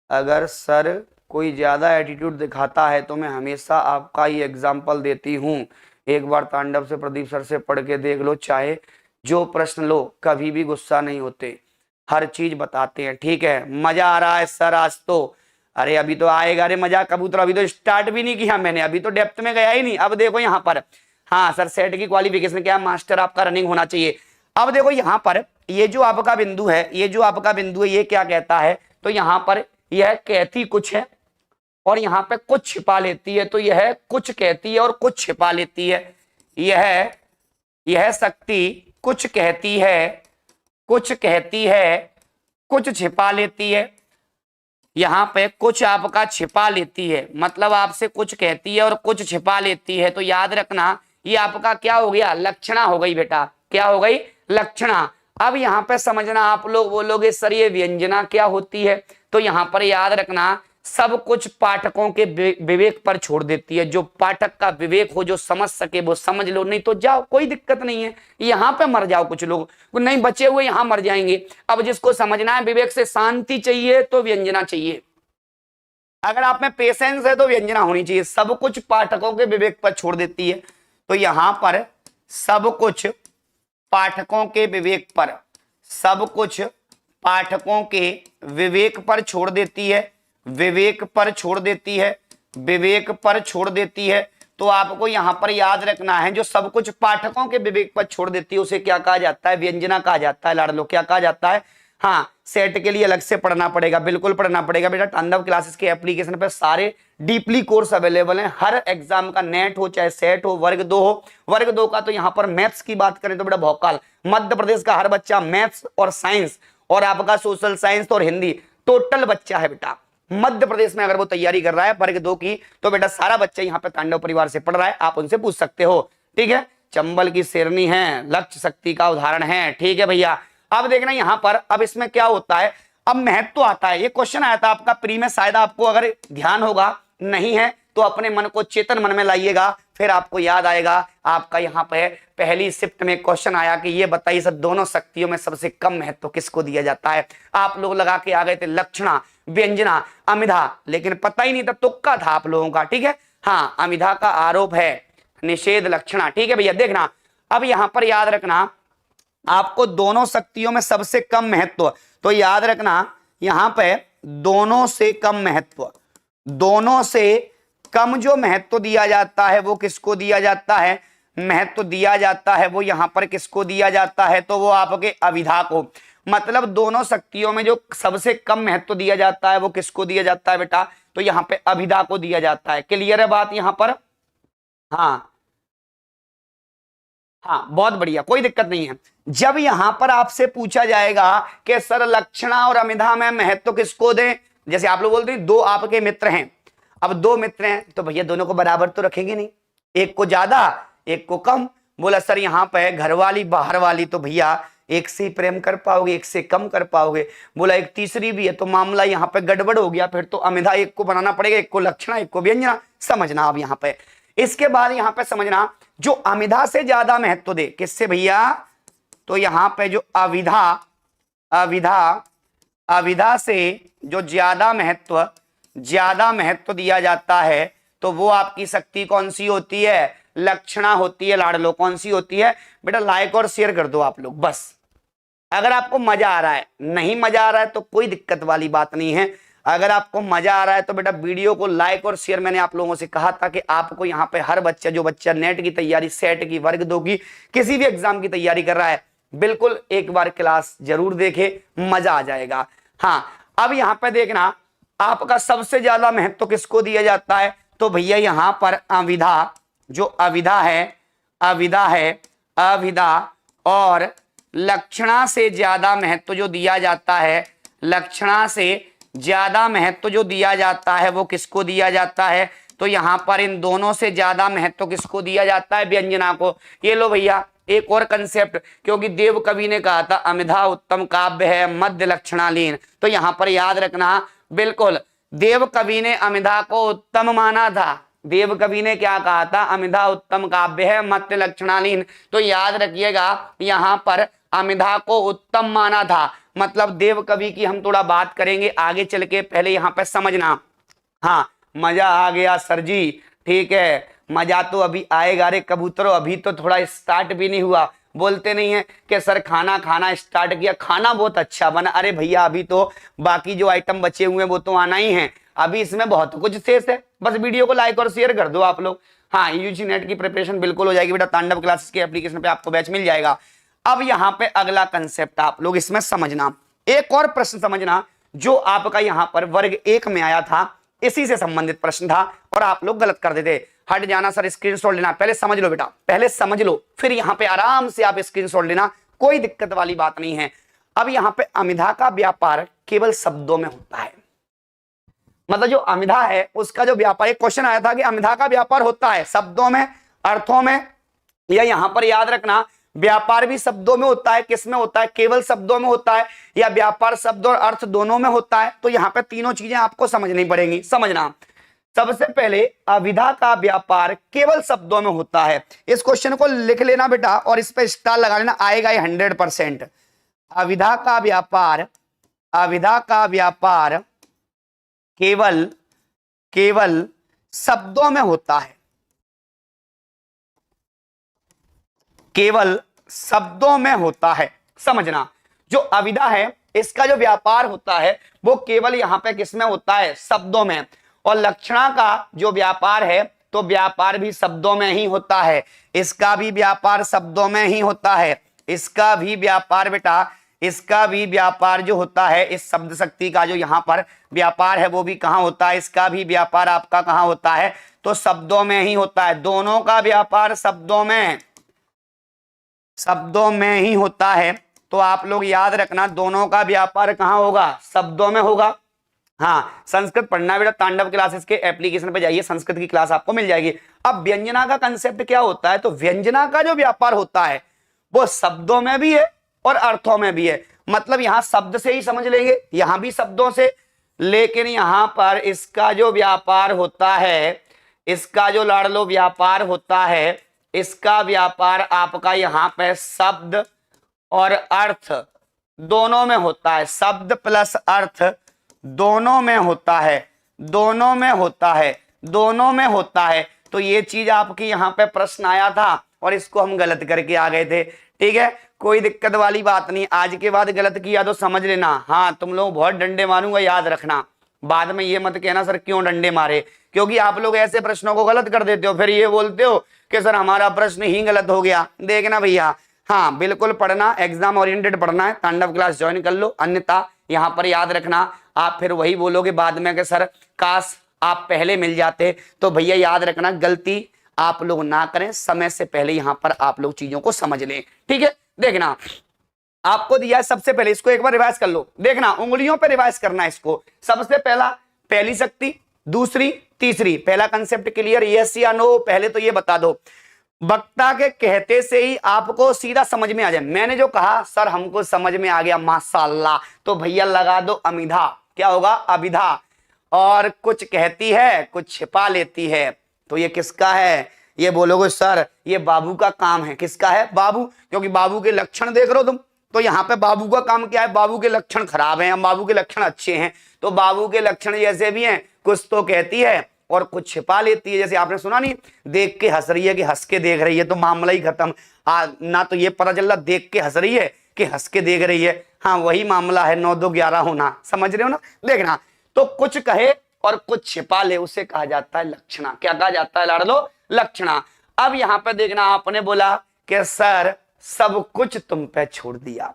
अगर सर कोई ज्यादा एटीट्यूड दिखाता है तो मैं हमेशा आपका ही एग्जाम्पल देती हूँ। एक बार तांडव से प्रदीप सर से पढ़ के देख लो, चाहे जो प्रश्न लो, कभी भी गुस्सा नहीं होते, हर चीज बताते हैं। ठीक है, मजा आ रहा है सर आज तो? अरे अभी तो आएगा रे मजा कबूतर, अभी तो स्टार्ट भी नहीं किया मैंने, अभी तो डेप्थ में गया ही नहीं। अब देखो यहाँ पर, हाँ सर सेट की क्वालिफिकेशन क्या? मास्टर आपका रनिंग होना चाहिए। अब देखो यहाँ पर ये जो आपका बिंदु है, ये जो आपका बिंदु है, ये क्या कहता है? तो यहाँ पर यह कहती कुछ है और यहाँ पे कुछ छिपा लेती है। तो यह कुछ कहती है और कुछ छिपा लेती है। यह शक्ति कुछ कहती है, कुछ कहती है, कुछ छिपा लेती है। यहाँ पे कुछ आपका छिपा लेती है, मतलब आपसे कुछ कहती है और कुछ छिपा लेती है। तो याद रखना ये आपका क्या हो गया? लक्षणा हो गई बेटा। क्या हो गई? लक्षणा। अब यहाँ पे समझना, आप लोग बोलोगे सर ये व्यंजना क्या होती है? तो यहाँ पर याद रखना, सब कुछ पाठकों के विवेक पर छोड़ देती है। जो पाठक का विवेक हो, जो समझ सके वो समझ लो, नहीं तो जाओ, कोई दिक्कत नहीं है। यहाँ पे मर जाओ, कुछ लोग नहीं बचे हुए यहाँ मर जाएंगे। अब जिसको समझना है, विवेक से शांति चाहिए तो व्यंजना चाहिए। अगर आप में पेशेंस है तो व्यंजना होनी चाहिए। सब कुछ पाठकों के विवेक पर छोड़ देती है। तो यहाँ पर सब कुछ पाठकों के विवेक पर, सब कुछ पाठकों के विवेक पर छोड़ देती है, विवेक पर छोड़ देती है, विवेक पर छोड़ देती है। तो आपको यहां पर याद रखना है, जो सब कुछ पाठकों के विवेक पर छोड़ देती है उसे क्या कहा जाता है? व्यंजना कहा जाता है। लाडलो क्या कहा जाता है? हाँ, सेट के लिए अलग से पढ़ना पड़ेगा, बिल्कुल पढ़ना पड़ेगा बेटा। तांडव क्लासेस के एप्लीकेशन पे सारे डीपली कोर्स अवेलेबल हैं। हर एग्जाम का, नेट हो चाहे सेट हो, वर्ग 2 हो, वर्ग 2 का तो यहाँ पर मैथ्स की बात करें तो बेटा भौकाल, मध्य प्रदेश का हर बच्चा मैथ्स और साइंस और आपका सोशल साइंस और हिंदी टोटल बच्चा है बेटा। मध्य प्रदेश में अगर वो तैयारी कर रहा है वर्ग 2 की, तो बेटा सारा बच्चा यहाँ पे तांडव परिवार से पढ़ रहा है, आप उनसे पूछ सकते हो। ठीक है, चंबल की शेरनी है, लक्ष्य शक्ति का उदाहरण है। ठीक है भैया, अब देखना यहाँ पर, अब इसमें क्या होता है? अब महत्व आता है। ये क्वेश्चन आया था आपका प्री में, शायद आपको अगर ध्यान होगा, नहीं है तो अपने मन को चेतन मन में लाइएगा, फिर आपको याद आएगा। आपका यहाँ पे पहली शिफ्ट में क्वेश्चन आया कि ये बताइए सब दोनों शक्तियों में सबसे कम महत्व किसको दिया जाता है? आप लोग लगा के आ गए थे लक्षणा, व्यंजना, अमिधा, लेकिन पता ही नहीं था, तुक्का था आप लोगों का। ठीक है, हाँ अमिधा का आरोप है, निषेध लक्षणा। ठीक है भैया, देखना अब यहां पर याद रखना, आपको दोनों शक्तियों में सबसे कम महत्व, तो याद रखना यहां पे दोनों से कम महत्व, दोनों से कम जो महत्व दिया जाता है वो किसको दिया जाता है? महत्व दिया जाता है वो यहां पर किसको दिया जाता है? तो वो आपके अविधा को। मतलब दोनों शक्तियों में जो सबसे कम महत्व दिया जाता है वो किसको दिया जाता है बेटा? तो यहां पे अविधा को दिया जाता है। क्लियर है बात यहां पर? हाँ हाँ, बहुत बढ़िया, कोई दिक्कत नहीं है। जब यहां पर आपसे पूछा जाएगा कि सर लक्षणा और अमिधा में महत्व किसको दें, जैसे आप लोग बोलते हैं दो आपके मित्र हैं, अब दो मित्र हैं तो भैया दोनों को बराबर तो रखेंगे नहीं, एक को ज्यादा एक को कम। बोला सर यहाँ पे घर वाली बाहर वाली, तो भैया एक से ही प्रेम कर पाओगे, एक से कम कर पाओगे। बोला एक तीसरी भी है, तो मामला यहाँ पे गड़बड़ हो गया, फिर तो अमिधा एक को बनाना पड़ेगा, एक को लक्षणा, एक को व्यंजना। समझना अब यहाँ पे, इसके बाद यहाँ पे समझना जो अमिधा से ज्यादा महत्व दे, किससे भैया, तो यहाँ पे जो अविधा से जो ज्यादा महत्व दिया जाता है, तो वो आपकी शक्ति कौन सी होती है, लक्षणा होती है। लाडलो कौन सी होती है बेटा, लाइक और शेयर कर दो आप लोग बस। अगर आपको मजा आ रहा है, नहीं मजा आ रहा है तो कोई दिक्कत वाली बात नहीं है। अगर आपको मजा आ रहा है तो बेटा वीडियो को लाइक और शेयर, मैंने आप लोगों से कहा था कि आपको यहाँ पे हर बच्चा, जो बच्चा नेट की तैयारी, सेट की, वर्ग 2 की, किसी भी एग्जाम की तैयारी कर रहा है, बिल्कुल एक बार क्लास जरूर देखे, मजा आ जाएगा। हाँ, अब यहाँ पे देखना आपका सबसे ज्यादा महत्व किसको दिया जाता है, तो भैया यहाँ पर अविधा, जो अविधा और लक्षणा से ज्यादा महत्व जो दिया जाता है, लक्षणा से ज्यादा महत्व जो दिया जाता है वो किसको दिया जाता है, तो यहाँ पर इन दोनों से ज्यादा महत्व किसको दिया जाता है, व्यंजना को। ये लो भैया एक और कंसेप्ट, क्योंकि देव कवि ने कहा था अमिधा उत्तम काव्य है मध्य लक्षणालीन, तो यहाँ पर याद रखना, बिल्कुल देव कवि ने अमिधा को उत्तम माना था। देव कवि ने क्या कहा था, अमिधा उत्तम काव्य है मध्य लक्षणालीन, तो याद रखिएगा यहाँ पर अमिधा को उत्तम माना था। मतलब देव कवि की हम थोड़ा बात करेंगे आगे चल के, पहले यहाँ पे समझना। हाँ, मजा आ गया सर जी, ठीक है, मजा तो अभी आएगा रे कबूतरों, अभी तो थोड़ा स्टार्ट भी नहीं हुआ। बोलते नहीं है कि सर खाना स्टार्ट किया, खाना बहुत अच्छा बना। अरे भैया अभी तो बाकी जो आइटम बचे हुए हैं वो तो आना ही है, अभी इसमें बहुत कुछ शेष है। बस वीडियो को लाइक और शेयर कर दो आप लोग। हाँ, यूजी नेट की प्रिपरेशन बिल्कुल हो जाएगी बेटा, तांडव क्लासेस के एप्लीकेशन पे आपको बैच मिल जाएगा। अब यहाँ पे अगला कंसेप्ट आप लोग इसमें समझना, एक और प्रश्न समझना जो आपका यहाँ पर वर्ग 1 में आया था, इसी से संबंधित प्रश्न था और आप लोग गलत कर देते। हट जाना सर, स्क्रीनशॉट लेना, पहले समझ लो बेटा, पहले समझ लो, फिर यहाँ पे आराम से आप स्क्रीनशॉट लेना, कोई दिक्कत वाली बात नहीं है। अब यहाँ पे अमिधा का व्यापार केवल शब्दों में होता है, मतलब जो अमिधा है उसका जो व्यापार, एक क्वेश्चन आया था कि अमिधा का व्यापार होता है शब्दों में, अर्थों में, या यहाँ पर याद रखना व्यापार भी शब्दों में होता है, किसमें होता है, केवल शब्दों में होता है, या व्यापार शब्द और अर्थ दोनों में होता है। तो यहाँ पे तीनों चीजें आपको समझनी पड़ेंगी। समझना, सबसे पहले अविधा का व्यापार केवल शब्दों में होता है। इस क्वेश्चन को लिख लेना बेटा और इस पे स्टार लगा लेना, आएगा ये 100%। अविधा का व्यापार केवल शब्दों में होता है, केवल शब्दों में होता है। समझना, जो अविधा है इसका जो व्यापार होता है वो केवल यहां पे किसमें होता है, शब्दों में। और लक्षणा का जो व्यापार है तो व्यापार भी शब्दों में ही होता है, इसका भी व्यापार शब्दों में ही होता है। इसका भी व्यापार बेटा, इसका भी व्यापार जो होता है, इस शब्द शक्ति का जो यहाँ पर व्यापार है वो भी कहाँ होता है, इसका भी व्यापार आपका कहाँ होता है, तो शब्दों में ही होता है। दोनों का व्यापार शब्दों में ही होता है। तो आप लोग याद रखना, दोनों का व्यापार कहाँ होगा, शब्दों में होगा। हाँ, संस्कृत पढ़ना बेटा, तांडव क्लासेस के एप्लीकेशन पे जाइए, संस्कृत की क्लास आपको मिल जाएगी। अब व्यंजना का कंसेप्ट क्या होता है, तो व्यंजना का जो व्यापार होता है वो शब्दों में भी है और अर्थों में भी है। मतलब यहां शब्द से ही समझ लेंगे, यहां भी शब्दों से, लेकिन यहां पर इसका जो व्यापार होता है, इसका जो लाडलो व्यापार होता है, इसका व्यापार आपका यहां पे शब्द और अर्थ दोनों में होता है। शब्द प्लस अर्थ दोनों में होता है, दोनों में होता है, दोनों में होता है। तो ये चीज आपकी यहाँ पे प्रश्न आया था और इसको हम गलत करके आ गए थे। ठीक है, कोई दिक्कत वाली बात नहीं, आज के बाद गलत किया तो समझ लेना। हाँ, तुम लोग बहुत डंडे मारूंगा, याद रखना, बाद में ये मत कहना सर क्यों डंडे मारे, क्योंकि आप लोग ऐसे प्रश्नों को गलत कर देते हो, फिर ये बोलते हो कि सर हमारा प्रश्न ही गलत हो गया। देखना भैया, हाँ बिल्कुल पढ़ना, एग्जाम ओरिएंटेड पढ़ना है, तांडव क्लास ज्वाइन कर लो, अन्यथा यहाँ पर याद रखना आप फिर वही बोलोगे बाद में कि सर काश आप पहले मिल जाते। तो भैया याद रखना, गलती आप लोग ना करें, समय से पहले यहाँ पर आप लोग चीजों को समझ लें। ठीक है, देखना आपको दिया है, सबसे पहले इसको एक बार रिवाइज कर लो। देखना उंगलियों पे रिवाइज करना है इसको। सबसे पहला पहली शक्ति, दूसरी, तीसरी। पहला कंसेप्ट क्लियर, यस या नो, पहले तो ये बता दो। वक्ता के कहते से ही आपको सीधा समझ में आ जाए। मैंने जो कहा सर हमको समझ में आ गया माशाल्लाह, तो भैया लगा दो अमिधा, क्या होगा अभिधा। और कुछ कहती है कुछ छिपा लेती है, तो ये किसका है? ये बोलोगे सर ये बाबू का काम है। किसका है? बाबू, क्योंकि बाबू के लक्षण देख रहे हो तुम, तो यहाँ पे बाबू का काम क्या है? बाबू के लक्षण खराब हैं, बाबू के लक्षण अच्छे हैं, तो बाबू के लक्षण जैसे भी हैं, कुछ तो कहती है और कुछ छिपा लेती है। जैसे आपने सुना नहीं, देख के हंस रही है कि हंस के देख रही है, तो मामला ही खत्म। ना तो ये पता चल रहा देख के हंस रही है कि हंस के देख रही है, हाँ वही मामला है 9 2 11 होना, समझ रहे हो ना। देखना, तो कुछ कहे और कुछ छिपा ले, उसे कहा जाता है लक्षणा। क्या कहा जाता है लाडलो? लक्षणा। अब यहां पे देखना, आपने बोला कि सर सब कुछ तुम पे छोड़ दिया,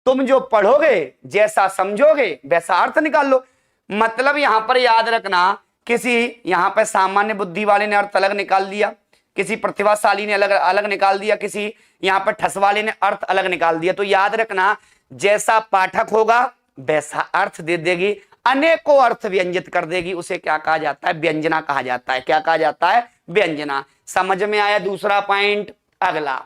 तुम जो पढ़ोगे जैसा समझोगे वैसा अर्थ निकाल लो। मतलब यहां पर याद रखना, किसी यहां पर सामान्य बुद्धि वाले ने अर्थ अलग निकाल दिया, किसी प्रतिभाशाली ने अलग अलग निकाल दिया, किसी यहां पर ठस वाले ने अर्थ अलग निकाल दिया। तो याद रखना, जैसा पाठक होगा वैसा अर्थ दे देगी, अनेकों अर्थ व्यंजित कर देगी, उसे क्या कहा जाता है? व्यंजना कहा जाता है। क्या कहा जाता है? व्यंजना। समझ में आया? दूसरा पॉइंट। अगला,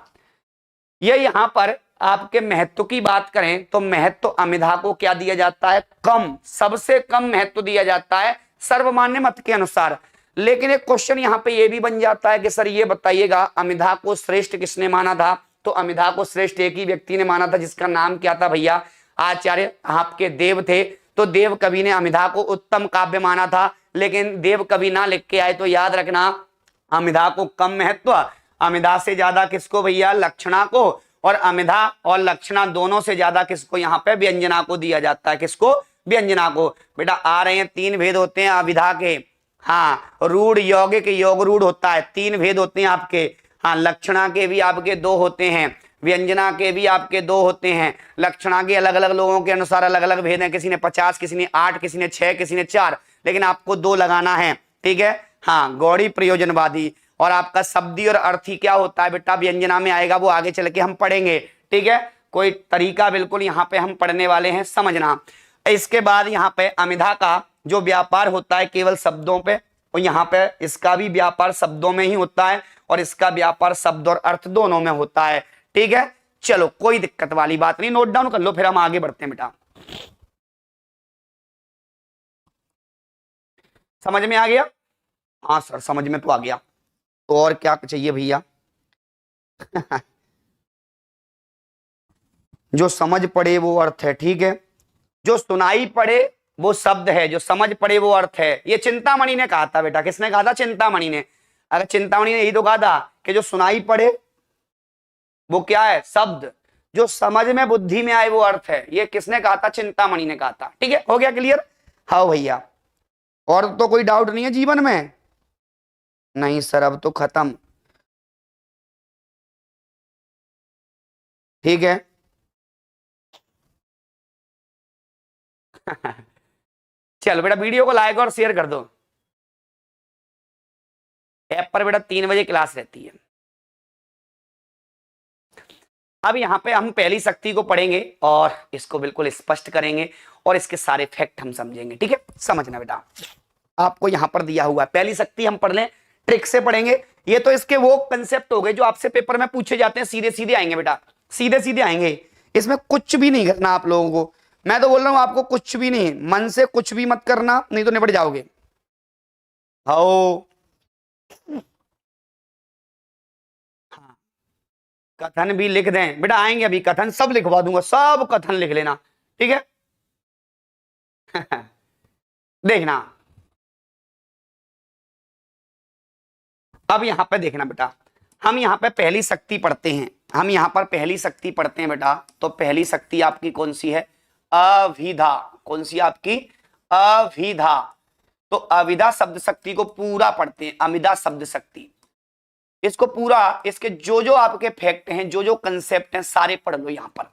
ये यहां पर आपके महत्व की बात करें तो महत्व अमिधा को क्या दिया जाता है? कम, सबसे कम महत्व दिया जाता है सर्वमान्य मत के अनुसार। लेकिन एक क्वेश्चन यहां पे ये भी बन जाता है कि सर ये बताइएगा अमिधा को श्रेष्ठ किसने माना था? तो अमिधा को श्रेष्ठ एक ही व्यक्ति ने माना था, जिसका नाम क्या था भैया? आचार्य आपके देव थे। तो देव कवि ने अमिधा को उत्तम काव्य माना था, लेकिन देव कवि ना लिख के आए। तो याद रखना, अमिधा को कम महत्व, अमिधा से ज्यादा किसको भैया? लक्षणा को। और अमिधा और लक्षणा दोनों से ज्यादा किसको यहाँ पे? व्यंजना को दिया जाता है। किसको? व्यंजना को। बेटा आ रहे हैं, 3 भेद होते हैं अभिधा के। हाँ, रूढ़ यौगिक योग रूढ़ होता है, 3 भेद होते हैं आपके। हाँ, लक्षणा के भी आपके 2 होते हैं, व्यंजना के भी आपके 2 होते हैं। लक्षणा के अलग अलग लोगों के अनुसार अलग अलग भेद हैं, किसी ने 50, किसी ने 8, किसी ने 6, किसी ने 4, लेकिन आपको 2 लगाना है। ठीक है। हाँ, गौड़ी प्रयोजनवादी। और आपका शब्दी और अर्थी क्या होता है बेटा? व्यंजना में आएगा, वो आगे चल के हम पढ़ेंगे। ठीक है, कोई तरीका बिल्कुल यहाँ पे हम पढ़ने वाले हैं, समझना। इसके बाद यहाँ पे अमिधा का जो व्यापार होता है केवल शब्दों पे, और यहाँ पे इसका भी व्यापार शब्दों में ही होता है, और इसका व्यापार शब्द और अर्थ दोनों में होता है। ठीक है, चलो कोई दिक्कत वाली बात नहीं, नोट डाउन कर लो, फिर हम आगे बढ़ते हैं बेटा। समझ में आ गया? हाँ सर समझ में तो आ गया, तो और क्या चाहिए भैया? जो समझ पड़े वो अर्थ है। ठीक है, जो सुनाई पड़े वो शब्द है, जो समझ पड़े वो अर्थ है। ये चिंतामणि ने कहा था बेटा। किसने कहा था? चिंतामणि ने। अगर चिंतामणि ने यही तो कहा था कि जो सुनाई पड़े वो क्या है? शब्द, जो समझ में बुद्धि में आए वो अर्थ है। ये किसने कहा था? चिंतामणि ने कहा था। ठीक है, हो गया क्लियर? हाँ भैया, और तो कोई डाउट नहीं है जीवन में? नहीं सर अब तो खत्म। ठीक है। चलो बेटा वीडियो को लाइक और शेयर कर दो। ऐप पर बेटा 3 बजे क्लास रहती है। अब यहाँ पे हम पहली शक्ति को पढ़ेंगे और इसको बिल्कुल स्पष्ट करेंगे और इसके सारे फैक्ट हम समझेंगे। ठीक है, समझना बेटा, आपको यहाँ पर दिया हुआ है। पहली शक्ति हम पढ़ लें, ट्रिक से पढ़ेंगे। ये तो इसके वो कंसेप्ट हो गए जो आपसे पेपर में पूछे जाते हैं, सीधे सीधे आएंगे बेटा, सीधे सीधे आएंगे। इसमें कुछ भी नहीं करना आप लोगों को, मैं तो बोल रहा हूं आपको कुछ भी नहीं, मन से कुछ भी मत करना, नहीं तो निपट जाओगे। हाँ, कथन भी लिख दें बेटा, आएंगे अभी कथन, सब लिखवा दूंगा, सब कथन लिख लेना। ठीक है। देखना, अब यहां पे देखना बेटा, हम यहां पे पहली शक्ति पढ़ते हैं, हम यहां पर पहली शक्ति पढ़ते हैं बेटा। तो पहली शक्ति आपकी कौन सी है? अभिधा। कौन सी आपकी? अभिधा। तो अविधा शब्द शक्ति को पूरा पढ़ते हैं, अमिधा शब्द शक्ति, इसको पूरा, इसके जो जो आपके फैक्ट हैं, जो जो कंसेप्ट हैं, सारे पढ़ लो। यहां पर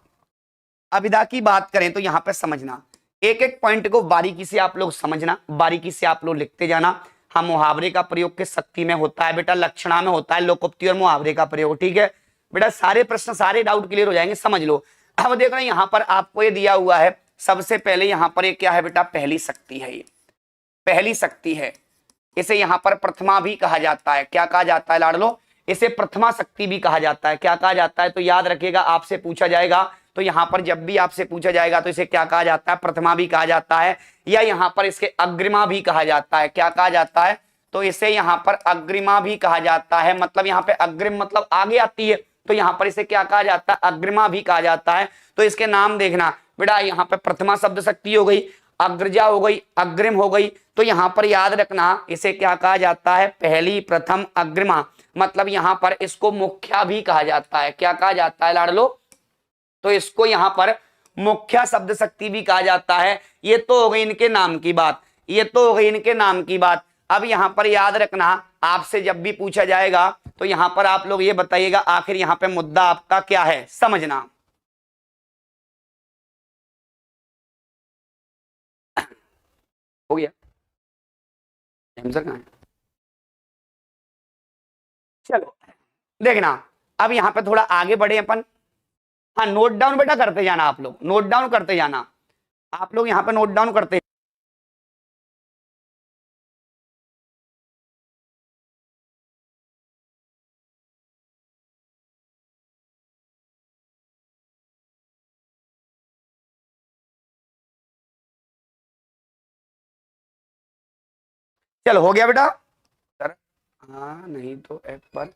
अविधा की बात करें तो यहां पर समझना, एक एक पॉइंट को बारीकी से आप लोग समझना, बारीकी से आप लोग लिखते जाना। हम मुहावरे का प्रयोग किस शक्ति में होता है बेटा? लक्षणा में होता है, लोकोक्ति और मुहावरे का प्रयोग। ठीक है बेटा, सारे प्रश्न सारे डाउट क्लियर हो जाएंगे, समझ लो। अब देख रहे हैं यहां पर आपको ये दिया हुआ है, सबसे पहले यहां पर ये क्या है बेटा? पहली शक्ति है, ये पहली शक्ति है। इसे यहां पर प्रथमा भी कहा जाता है। क्या कहा जाता है लाडलो? इसे प्रथमा शक्ति भी कहा जाता है। क्या कहा जाता है? तो याद रखिएगा, आपसे पूछा जाएगा तो यहाँ पर जब भी आपसे पूछा जाएगा तो इसे क्या कहा जाता है? प्रथमा भी कहा जाता है, या यहाँ पर इसके अग्रिमा भी कहा जाता है। क्या कहा जाता है? तो इसे यहाँ पर अग्रिमा भी कहा जाता है। मतलब यहाँ पे अग्रिम मतलब आगे आती है, तो यहाँ पर इसे क्या कहा जाता है? अग्रिमा भी कहा जाता है। तो इसके नाम देखना बेटा, यहाँ पे प्रथमा शब्द शक्ति हो गई, अग्रजा हो गई, अग्रिम हो गई। तो यहाँ पर याद रखना इसे क्या कहा जाता है? पहली, प्रथम, अग्रिमा। मतलब यहाँ पर इसको मुख्या भी कहा जाता है। क्या कहा जाता है लाडलो? तो इसको यहाँ पर मुख्या शब्द शक्ति भी कहा जाता है। ये तो हो गई इनके नाम की बात, ये तो हो गई इनके नाम की बात। अब यहाँ पर याद रखना, आपसे जब भी पूछा जाएगा तो यहाँ पर आप लोग ये बताइएगा आखिर यहाँ पे मुद्दा आपका क्या है, समझना। हो गया? आंसर कहाँ है? चलो देखना, अब यहाँ पे थोड़ा आगे बढ़े अपन। हाँ, नोट डाउन बेटा करते जाना, आप लोग नोट डाउन करते जाना, आप लोग यहाँ पे नोट डाउन करते। चलो हो गया बेटा सर? हाँ नहीं तो ऐप पर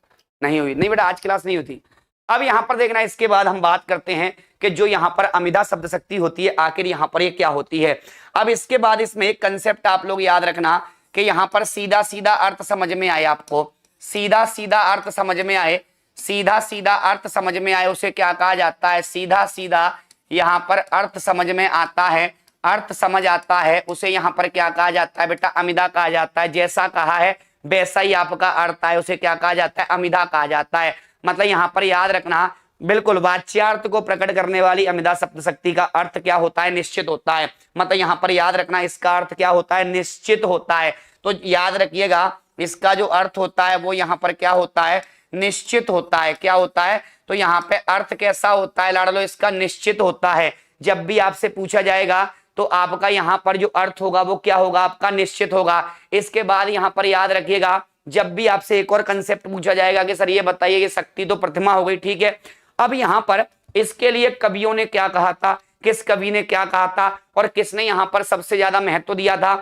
नहीं हुई, नहीं बेटा आज क्लास नहीं होती। अब यहाँ पर देखना, इसके बाद हम बात करते हैं कि जो यहाँ पर अमिदा शब्द शक्ति होती है आखिर यहाँ पर ये क्या होती है। अब इसके बाद इसमें एक कंसेप्ट आप लोग याद रखना कि यहाँ पर सीधा सीधा अर्थ समझ में आए, आपको सीधा सीधा अर्थ समझ में आए, सीधा सीधा अर्थ समझ में आए उसे क्या कहा जाता है? सीधा सीधा यहाँ पर अर्थ समझ में आता है, अर्थ समझ आता है उसे यहाँ पर क्या कहा जाता है बेटा? अमिदा कहा जाता है। जैसा कहा है वैसा ही आपका अर्थ है, उसे क्या कहा जाता है? अमिदा कहा जाता है। मतलब यहाँ पर याद रखना, बिल्कुल वाच्यार्थ को प्रकट करने वाली अमिदा शब्द शक्ति का अर्थ क्या होता है? निश्चित होता है। मतलब यहाँ पर याद रखना इसका अर्थ क्या होता है? निश्चित होता है। तो याद रखिएगा इसका जो अर्थ होता है वो यहाँ पर क्या होता है? निश्चित होता है। क्या होता है? तो यहाँ पे अर्थ कैसा होता है लाडलो? इसका निश्चित होता है। जब भी आपसे पूछा जाएगा तो आपका यहाँ पर जो अर्थ होगा वो क्या होगा? आपका निश्चित होगा। इसके बाद यहाँ पर याद रखिएगा, जब भी आपसे एक और कंसेप्ट पूछा जाएगा कि सर ये बताइए कि शक्ति तो प्रतिमा हो गई, ठीक है। अब यहाँ पर इसके लिए कवियों ने क्या कहा था, किस कवि ने क्या कहा था और किसने यहाँ पर सबसे ज्यादा महत्व दिया था?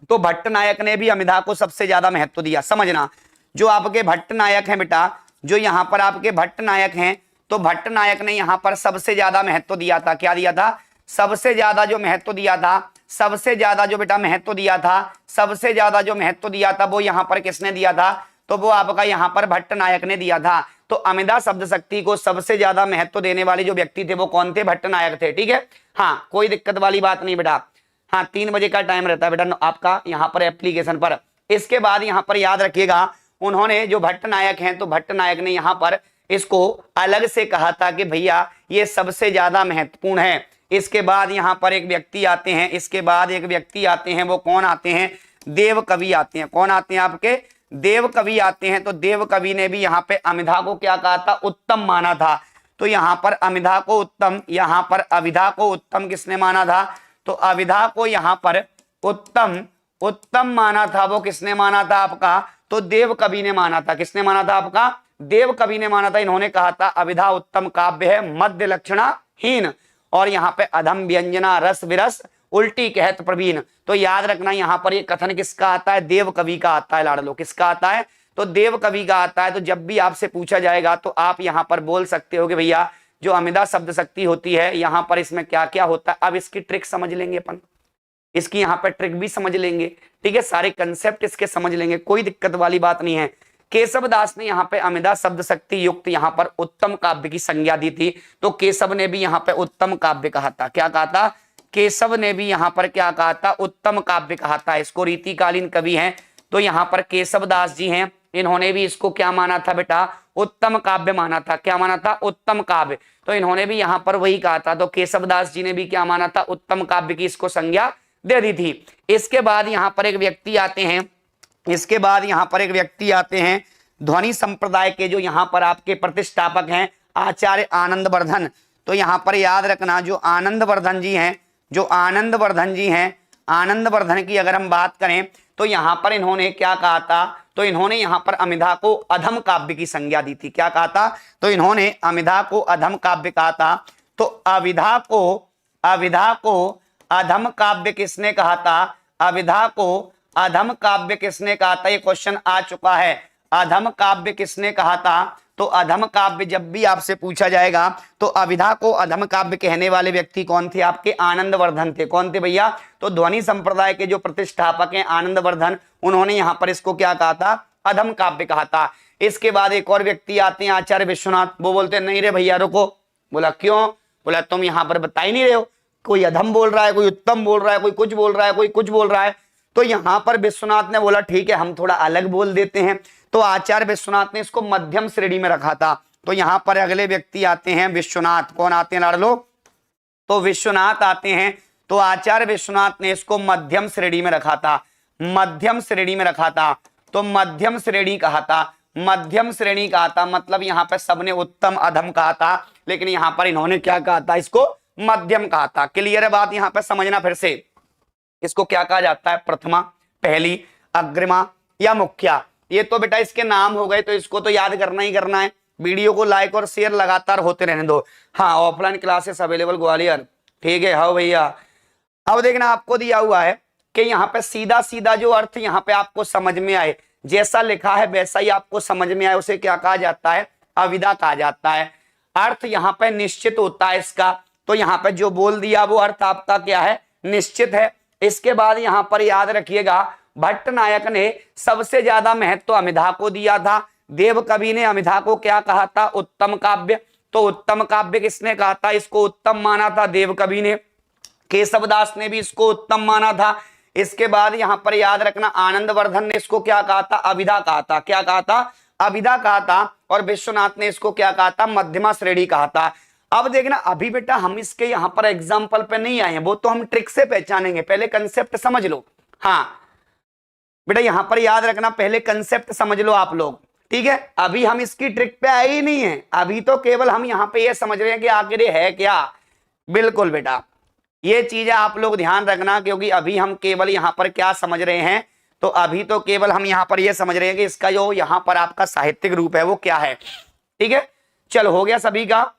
तो भट्ट नायक ने भी अमिदा को सबसे ज्यादा महत्व दिया। समझना, जो आपके भट्ट नायक हैं बेटा, जो यहाँ पर आपके भट्ट नायक हैं, तो भट्ट नायक ने यहाँ पर सबसे ज्यादा महत्व दिया था। क्या दिया था? सबसे ज्यादा जो महत्व दिया था, सबसे ज्यादा जो बेटा महत्व दिया था, सबसे ज्यादा जो महत्व दिया था वो यहाँ पर किसने दिया था? तो वो आपका यहाँ पर भट्ट नायक ने दिया था। तो अमिदा शब्द शक्ति को सबसे ज्यादा महत्व देने वाले जो व्यक्ति थे वो कौन थे? भट्ट नायक थे, ठीक है। हाँ, कोई दिक्कत वाली बात नहीं बेटा। हाँ, 3 बजे का टाइम रहता है बेटा आपका यहाँ पर एप्लीकेशन पर। इसके बाद यहाँ पर याद रखिएगा, उन्होंने जो भट्ट नायक हैं, तो भट्ट नायक ने यहाँ पर इसको अलग से कहा था कि भैया ये सबसे ज्यादा महत्वपूर्ण है। इसके बाद यहाँ पर एक व्यक्ति आते हैं, इसके बाद एक व्यक्ति आते हैं, वो कौन आते हैं? देव कवि आते हैं। कौन आते हैं? आपके देव कवि आते हैं। तो देव कवि ने भी यहाँ पे अमिदा को क्या कहा था? उत्तम माना था। तो यहाँ पर अमिदा को उत्तम, यहाँ पर अविधा को उत्तम किसने माना था? तो अविधा को यहाँ पर उत्तम, उत्तम माना था। वो किसने माना था आपका? तो देव कवि ने माना था। किसने माना था आपका? देव कवि ने माना था। इन्होंने कहा था अविधा उत्तम काव्य है, मध्य लक्षणाहीन, और यहाँ पे अधम व्यंजना रस विरस उल्टी कहत प्रवीण। तो याद रखना यहाँ पर ये कथन किसका आता है? देव कवि का आता है लाडलो। किसका आता है? तो देव कवि का आता है। तो जब भी आपसे पूछा जाएगा तो आप यहाँ पर बोल सकते हो कि भैया जो अमिदा शब्द शक्ति होती है यहाँ पर इसमें क्या क्या होता है। अब इसकी ट्रिक समझ लेंगे अपन, इसकी यहाँ पर ट्रिक भी समझ लेंगे, ठीक है। सारे कंसेप्ट इसके समझ लेंगे, कोई दिक्कत वाली बात नहीं है। केशव दास ने यहाँ पे अमिदा शब्द शक्ति युक्त यहाँ पर उत्तम काव्य की संज्ञा दी थी। तो केशव ने भी यहाँ पे उत्तम काव्य कहा था। क्या कहा था? केशव ने भी यहाँ पर क्या कहा था? उत्तम काव्य कहा था। इसको रीतिकालीन कवि हैं तो यहाँ पर केशव दास जी हैं, इन्होंने भी इसको क्या माना था बेटा? उत्तम काव्य माना था। क्या माना था? उत्तम काव्य। तो इन्होंने भी यहाँ पर वही कहा था। तो केशव दास जी ने भी क्या माना था? उत्तम काव्य की इसको संज्ञा दे दी थी। इसके बाद यहाँ पर एक व्यक्ति आते हैं, इसके बाद यहाँ पर एक व्यक्ति आते हैं ध्वनि संप्रदाय के, जो यहाँ पर आपके प्रतिष्ठापक हैं आचार्य आनंदवर्धन। तो यहाँ पर याद रखना जो आनंदवर्धन जी हैं, जो आनंदवर्धन जी हैं, आनंदवर्धन की अगर हम बात करें तो यहाँ पर इन्होंने क्या कहा था? तो इन्होंने यहां पर अमिधा को अधम काव्य की संज्ञा दी थी। क्या कहा था? तो इन्होंने अमिधा को अधम काव्य कहा था। तो अविधा को अधम काव्य किसने कहा था? अविधा को अधम काव्य किसने कहा था? ये क्वेश्चन आ चुका है। अधम काव्य किसने कहा था? तो अधम काव्य जब भी आपसे पूछा जाएगा तो अविधा को अधम काव्य कहने वाले व्यक्ति कौन थे? आपके आनंदवर्धन थे। कौन थे भैया? तो ध्वनि संप्रदाय के जो प्रतिष्ठापक हैं आनंदवर्धन, उन्होंने यहां पर इसको क्या कहा था? अधम काव्य कहा था। इसके बाद एक और व्यक्ति आते हैं आचार्य विश्वनाथ। वो बोलते हैं नहीं रे भैया रुको। बोला क्यों? बोला तुम यहां पर बता ही नहीं रहे हो, कोई अधम बोल रहा है, कोई उत्तम बोल रहा है, कोई कुछ बोल रहा है, कोई कुछ बोल रहा है। तो यहां पर विश्वनाथ ने बोला ठीक है हम थोड़ा अलग बोल देते हैं। तो आचार्य विश्वनाथ ने इसको मध्यम श्रेणी में रखा था। तो यहां पर अगले व्यक्ति आते हैं विश्वनाथ। कौन आते हैं लाडलो? तो विश्वनाथ आते हैं। तो आचार्य विश्वनाथ ने इसको मध्यम श्रेणी में रखा था। मध्यम श्रेणी में रखा था। तो मध्यम श्रेणी कहा था। मध्यम श्रेणी कहा था मतलब यहां पर सबने उत्तम अधम कहा था, लेकिन यहां पर इन्होंने क्या कहा था? इसको मध्यम कहा था। क्लियर है बात? यहां पर समझना फिर से। इसको क्या कहा जाता है? प्रथमा, पहली, अग्रिमा या मुख्या। ये तो बेटा इसके नाम हो गए, तो इसको तो याद करना ही करना है। वीडियो को लाइक और शेयर लगातार होते रहने दो। हाँ, ऑफलाइन क्लासेस अवेलेबल ग्वालियर। ठीक है, हाँ भैया। अब देखना आपको दिया हुआ है कि यहाँ पे सीधा सीधा जो अर्थ यहाँ पे आपको समझ में आए, जैसा लिखा है वैसा ही आपको समझ में आए, उसे क्या कहा जाता है? अविदा कहा जाता है। अर्थ यहाँ पे निश्चित होता है इसका। तो यहाँ पे जो बोल दिया वो अर्थ आपका क्या है? निश्चित है। इसके बाद यहां पर याद रखिएगा भट्ट नायक ने सबसे ज्यादा महत्व अमिधा को दिया था। देव कवि ने अमिधा को क्या कहा था? उत्तम काव्य। तो उत्तम काव्य किसने कहा था? इसको उत्तम माना था देव कवि ने। केशवदास ने भी इसको उत्तम माना था। इसके बाद यहां पर याद रखना आनंदवर्धन ने इसको क्या कहा था? अविधा कहा था। क्या कहा था? अविधा कहा था। और विश्वनाथ ने इसको क्या कहा था? मध्यमा श्रेणी कहा था। अब देखना अभी बेटा हम इसके यहां पर एग्जाम्पल पे नहीं आए हैं, वो तो हम ट्रिक से पहचानेंगे। पहले कंसेप्ट समझ लो। हाँ बेटा यहां पर याद रखना, पहले कंसेप्ट समझ लो आप लोग। ठीक है, अभी हम इसकी ट्रिक पे आए ही नहीं है। अभी तो केवल हम यहां पे ये समझ रहे हैं कि आखिर ये है क्या। बिल्कुल बेटा, ये चीजें आप लोग ध्यान रखना, क्योंकि अभी हम केवल यहां पर क्या समझ रहे हैं? तो अभी तो केवल हम यहां पर ये समझ रहे हैं कि इसका जो यहां पर आपका साहित्यिक रूप है वो क्या है। ठीक है, चल हो गया सभी का?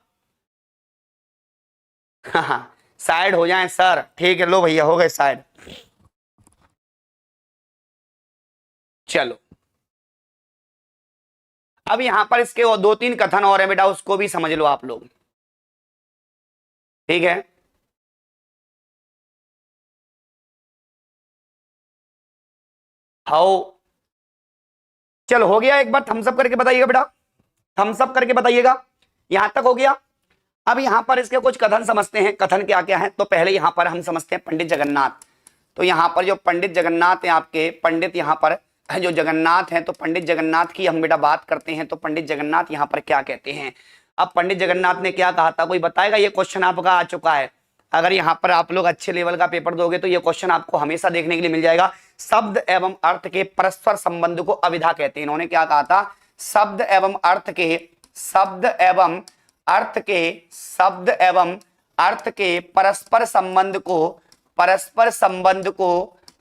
हाँ, साइड हो जाएं सर। ठीक है, लो भैया हो गए साइड। चलो अब यहां पर इसके और 2-3 कथन और है बेटा, उसको भी समझ लो आप लोग। ठीक है, हाउ चलो हो गया। एक बार थम्स अप करके बताइएगा बेटा, थम्स अप करके बताइएगा। यहां तक हो गया। अब यहां पर इसके कुछ कथन समझते हैं। कथन क्या क्या है? तो पहले यहां पर हम समझते हैं पंडित जगन्नाथ। तो यहां पर जो पंडित जगन्नाथ हैं आपके, पंडित यहां पर जो जगन्नाथ हैं, तो पंडित जगन्नाथ की हम बेटा बात करते हैं। तो पंडित जगन्नाथ यहां पर क्या कहते हैं? अब पंडित जगन्नाथ ने क्या कहा था? कोई बताएगा? ये क्वेश्चन आपका आ चुका है। अगर यहां पर आप लोग अच्छे लेवल का पेपर दोगे तो ये क्वेश्चन आपको हमेशा देखने के लिए मिल जाएगा। शब्द एवं अर्थ के परस्पर संबंध को अविधा कहते हैं। इन्होंने क्या कहा था? शब्द एवं अर्थ के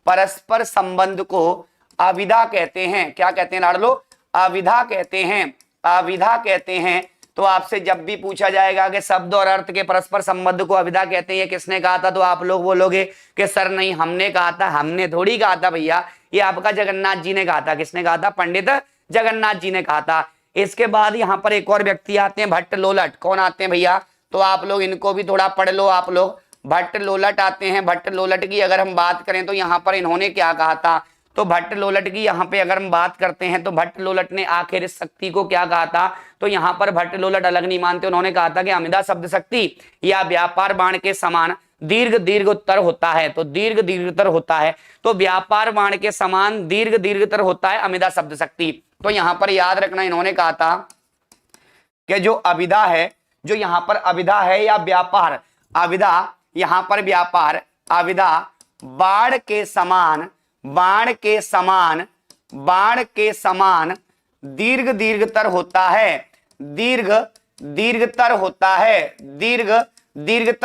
परस्पर संबंध को अविधा कहते हैं। क्या कहते हैं लाडलो? अविधा कहते हैं। अविधा कहते हैं। तो आपसे जब भी पूछा जाएगा कि शब्द और अर्थ के परस्पर संबंध को अविधा कहते हैं, ये किसने कहा था? तो आप लोग बोलोगे कि सर नहीं हमने कहा था। हमने थोड़ी कहा था भैया, ये आपका जगन्नाथ जी ने कहा था। किसने कहा था? पंडित जगन्नाथ जी ने कहा था। इसके बाद यहाँ पर एक और व्यक्ति आते हैं, भट्ट लोलट। कौन आते हैं भैया? तो आप लोग इनको भी थोड़ा पढ़ लो आप लोग। भट्ट लोलट आते हैं। भट्ट लोलट की अगर हम बात करें तो यहाँ पर इन्होंने क्या कहा था? तो भट्ट लोलट की यहाँ पे अगर हम बात करते हैं तो भट्ट लोलट ने आखिर इस शक्ति को क्या कहा था? तो यहाँ पर भट्ट लोलट अलग नहीं मानते। उन्होंने कहा था कि अमिधा शब्द शक्ति या व्यापार बाण के समान दीर्घ दीर्घोत्तर होता है। तो दीर्घ दीर्घतर होता है। तो व्यापार बाण के समान दीर्घ दीर्घतर होता है अमिधा शब्द शक्ति। तो यहाँ पर याद रखना, इन्होंने कहा था कि जो अविधा है, जो यहाँ पर अविधा है या व्यापार, अविधा यहाँ पर व्यापार, अविधा बाण के समान दीर्घ दीर्घतर होता है। दीर्घ दीर्घतर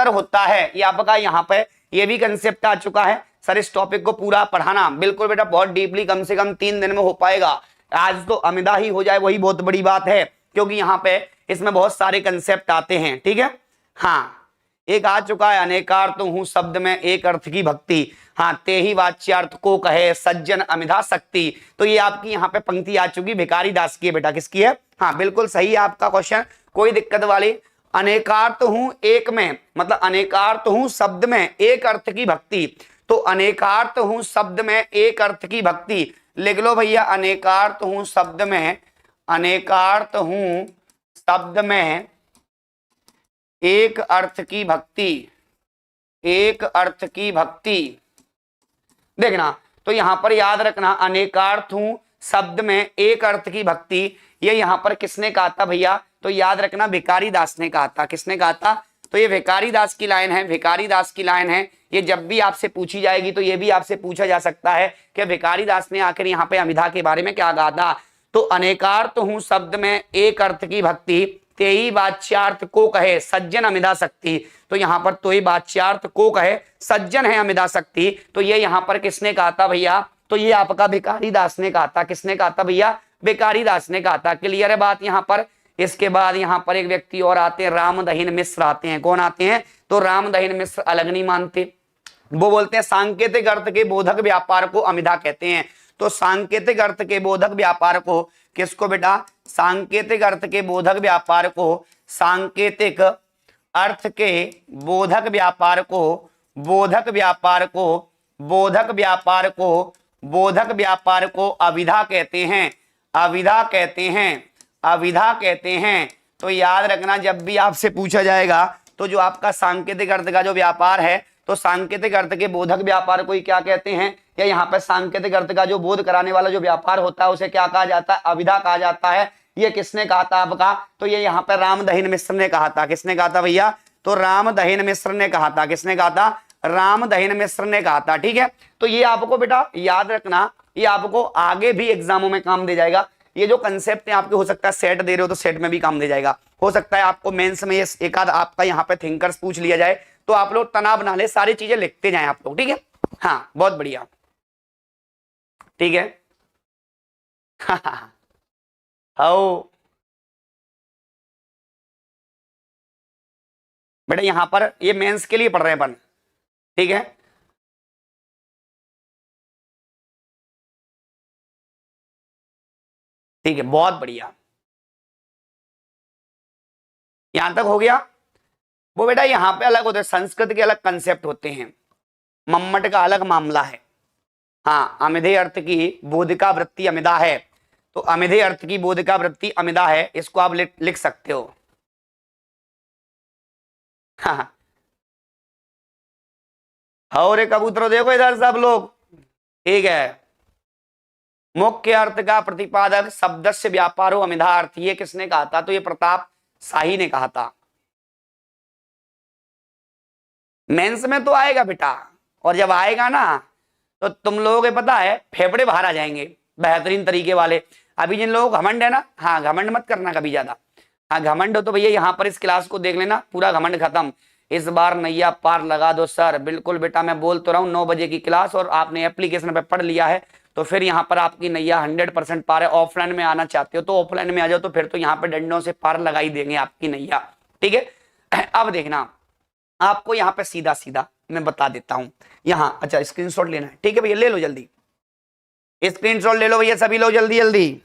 होता है। ये आपका यहाँ पे ये भी कंसेप्ट आ चुका है। सर इस टॉपिक को पूरा पढ़ाना बिल्कुल बेटा बहुत डीपली, कम से कम 3 दिन में हो पाएगा। आज तो अमिदा ही हो जाए वही बहुत बड़ी बात है, क्योंकि यहाँ पे इसमें बहुत सारे कंसेप्ट आते हैं। ठीक है, हाँ एक आ चुका है, अनेकार्थ हूं शब्द में एक अर्थ की भक्ति, हाँ ते ही वाच्यार्थ को कहे सज्जन अमिधा शक्ति। तो ये आपकी यहाँ पे पंक्ति आ चुकी भिखारी दास की है बेटा, किसकी है? हाँ बिल्कुल सही है आपका क्वेश्चन, कोई दिक्कत वाली। अनेकार्थ हूं एक में, मतलब अनेकार्थ हूं शब्द में एक अर्थ की भक्ति, तो अनेकार्थ हूं शब्द में एक अर्थ की भक्ति, लिख लो भैया अनेकार्थ हूं शब्द में, अनेकार्थ हूं शब्द में एक अर्थ की भक्ति, एक अर्थ की भक्ति। देखना तो यहां पर याद रखना अनेकार्थ हूं शब्द में एक अर्थ की भक्ति, ये यहां पर किसने कहा था भैया? तो याद रखना भिखारी दास ने कहा था। किसने कहा था? तो ये भिखारी दास की लाइन है, भिखारी दास की लाइन है। ये जब भी आपसे पूछी जाएगी तो ये भी आपसे पूछा जा सकता है कि भिखारी दास ने आखिर यहाँ पे अमिधा के बारे में क्या कहा था। तो अनेकार्थ हूं शब्द में एक अर्थ की भक्ति, तेई वाच्यार्थ को कहे सज्जन अमिधा शक्ति। तो यहाँ पर तो वाच्यार्थ को कहे सज्जन है अमिधा शक्ति, तो ये यहाँ पर किसने कहा था भैया? तो ये आपका भिखारी दास ने कहा था। किसने कहा था भैया? भिखारी दास ने कहा था। क्लियर है बात यहाँ पर? इसके बाद यहाँ पर एक व्यक्ति और आते हैं, रामदहीन मिश्र आते हैं। कौन आते हैं? तो रामदहीन मिश्र अलग नहीं मानते, वो बोलते हैं सांकेतिक अर्थ के बोधक व्यापार को अमिधा कहते हैं। तो सांकेतिक अर्थ के बोधक व्यापार को किसको बेटा? सांकेतिक अर्थ के बोधक व्यापार को, सांकेतिक अर्थ के बोधक व्यापार को, बोधक व्यापार को, बोधक व्यापार को, बोधक व्यापार को अविधा कहते हैं, अविधा कहते हैं, अविधा कहते हैं। तो याद रखना जब भी आपसे पूछा जाएगा तो जो आपका सांकेतिक अर्थ का जो व्यापार है, तो सांकेतिक अर्थ के बोधक व्यापार को ही क्या कहते हैं? या यहाँ पर सांकेतिक अर्थ का जो बोध कराने वाला जो व्यापार होता है उसे क्या कहा जाता है? अविधा कहा जाता है। ये किसने कहा था आपका? तो ये यहाँ पर रामदहीन मिश्र ने कहा था। किसने कहा था भैया? तो रामदहीन मिश्र ने कहा था। किसने कहा था? रामदहीन मिश्र ने कहा था। ठीक है, तो ये आपको बेटा याद रखना, ये आपको आगे भी एग्जामों में काम दे जाएगा। ये जो कंसेप्ट है आपके, हो सकता है सेट दे रहे हो तो सेट में भी काम दे जाएगा, हो सकता है आपको मेंस में ये एक आध आपका यहाँ पे थिंकर्स पूछ लिया जाए, तो आप लोग तनाव बना ले, सारी चीजें लिखते जाएं आप लोग। ठीक है, हाँ बहुत बढ़िया। ठीक है हाँ बेटा यहां पर ये मेंस के लिए पढ़ रहे हैं अपन। ठीक है, ठीक है बहुत बढ़िया, यहां तक हो गया। वो बेटा यहां पे अलग होते हैं, संस्कृत के अलग कंसेप्ट होते हैं, मम्मट का अलग मामला है। हाँ, अमिधेय अर्थ की बोधिका वृत्ति अमिदा है, तो अमिधेय अर्थ की बोधिका वृत्ति अमिदा है, इसको आप लिख सकते हो। हाँ और कबूतरों देखो इधर सब लोग। ठीक है, मुख्य अर्थ का प्रतिपादक शब्द से व्यापारो अमिधा अर्थ, ये किसने कहा था? तो ये प्रताप शाही ने कहा था। मेंस में तो आएगा बेटा, और जब आएगा ना तो तुम लोगों के पता है फेफड़े बाहर आ जाएंगे बेहतरीन तरीके वाले। अभी जिन लोगों को घमंड है ना, हाँ घमंड मत करना कभी ज्यादा। हाँ घमंड हो तो भैया यहाँ पर इस क्लास को देख लेना, पूरा घमंड खत्म। इस बार नैया पार लगा दो सर। बिल्कुल बेटा, मैं बोल तो रहा हूँ 9 बजे की क्लास और आपने एप्लीकेशन पे पढ़ लिया है तो फिर यहाँ पर आपकी नैया 100% पार है। ऑफलाइन में आना चाहते हो तो ऑफलाइन में आ जाओ, तो फिर तो यहाँ पे डंडों से पार लगा ही देंगे आपकी नैया। ठीक है, अब देखना आपको यहाँ पे सीधा सीधा मैं बता देता हूँ यहाँ। अच्छा स्क्रीनशॉट लेना है? ठीक है भैया ले लो जल्दी, स्क्रीनशॉट ले लो भैया सभी लोग जल्दी जल्दी।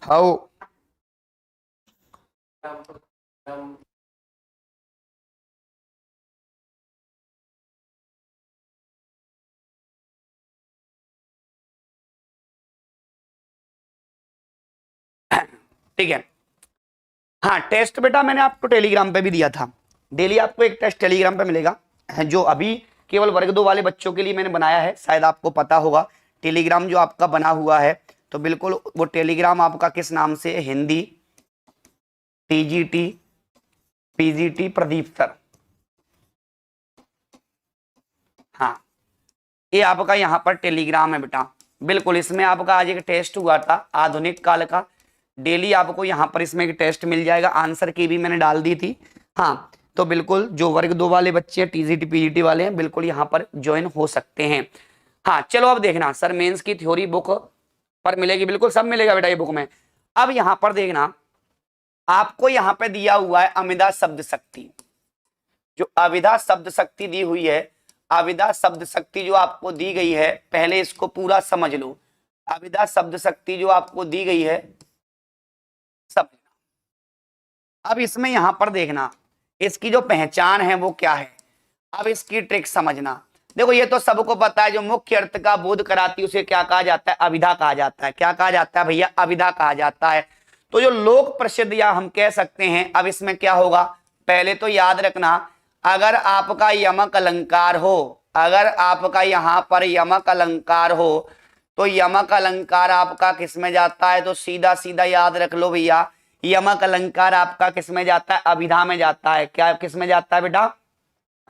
हाउ ठीक है, हाँ टेस्ट बेटा मैंने आपको टेलीग्राम पे भी दिया था। डेली आपको एक टेस्ट टेलीग्राम पे मिलेगा, जो अभी केवल वर्ग 2 वाले बच्चों के लिए मैंने बनाया है। शायद आपको पता होगा टेलीग्राम जो आपका बना हुआ है, तो बिल्कुल वो टेलीग्राम आपका किस नाम से? Hindi TGT PGT Pradeep sir. हाँ ये आपका यहाँ पर टेलीग्राम है बेटा। बिल्कुल इसमें आपका आज एक टेस्ट हुआ था आधुनिक काल का। डेली आपको यहाँ पर इसमें एक टेस्ट मिल जाएगा, आंसर की भी मैंने डाल दी थी। हाँ तो तो बिल्कुल जो वर्ग 2 वाले बच्चे हैं, टीजीटी पीजीटी वाले हैं, बिल्कुल यहाँ पर ज्वाइन हो सकते हैं। हाँ चलो अब देखना सर मेंस की थ्योरी बुक पर मिलेगी, बिल्कुल सब मिलेगा बेटा ये बुक में। अब यहाँ पर देखना आपको यहाँ पे दिया हुआ है अमिदा शब्द शक्ति, जो अविधा शब्द शक्ति दी हुई है, अविधा शब्द शक्ति जो आपको दी गई है, पहले इसको पूरा समझ लो। अविधा शब्द शक्ति जो आपको दी गई है समझना। अब इसमें यहां पर देखना इसकी जो पहचान है वो क्या है। अब इसकी ट्रिक समझना। देखो ये तो सबको पता है, जो मुख्य अर्थ का बोध कराती है उसे क्या कहा जाता है, अविधा कहा जाता है। क्या कहा जाता है भैया, अविधा कहा जाता है। तो जो लोक प्रसिद्ध या हम कह सकते हैं, अब इसमें क्या होगा, पहले तो याद रखना अगर आपका यमक अलंकार हो, अगर आपका यहां पर यमक अलंकार हो तो यमक अलंकार आपका किस में जाता है, तो सीधा सीधा याद रख लो भैया, यमक अलंकार आपका किस में जाता है, अभिधा में जाता है। क्या किस में जाता है बेटा,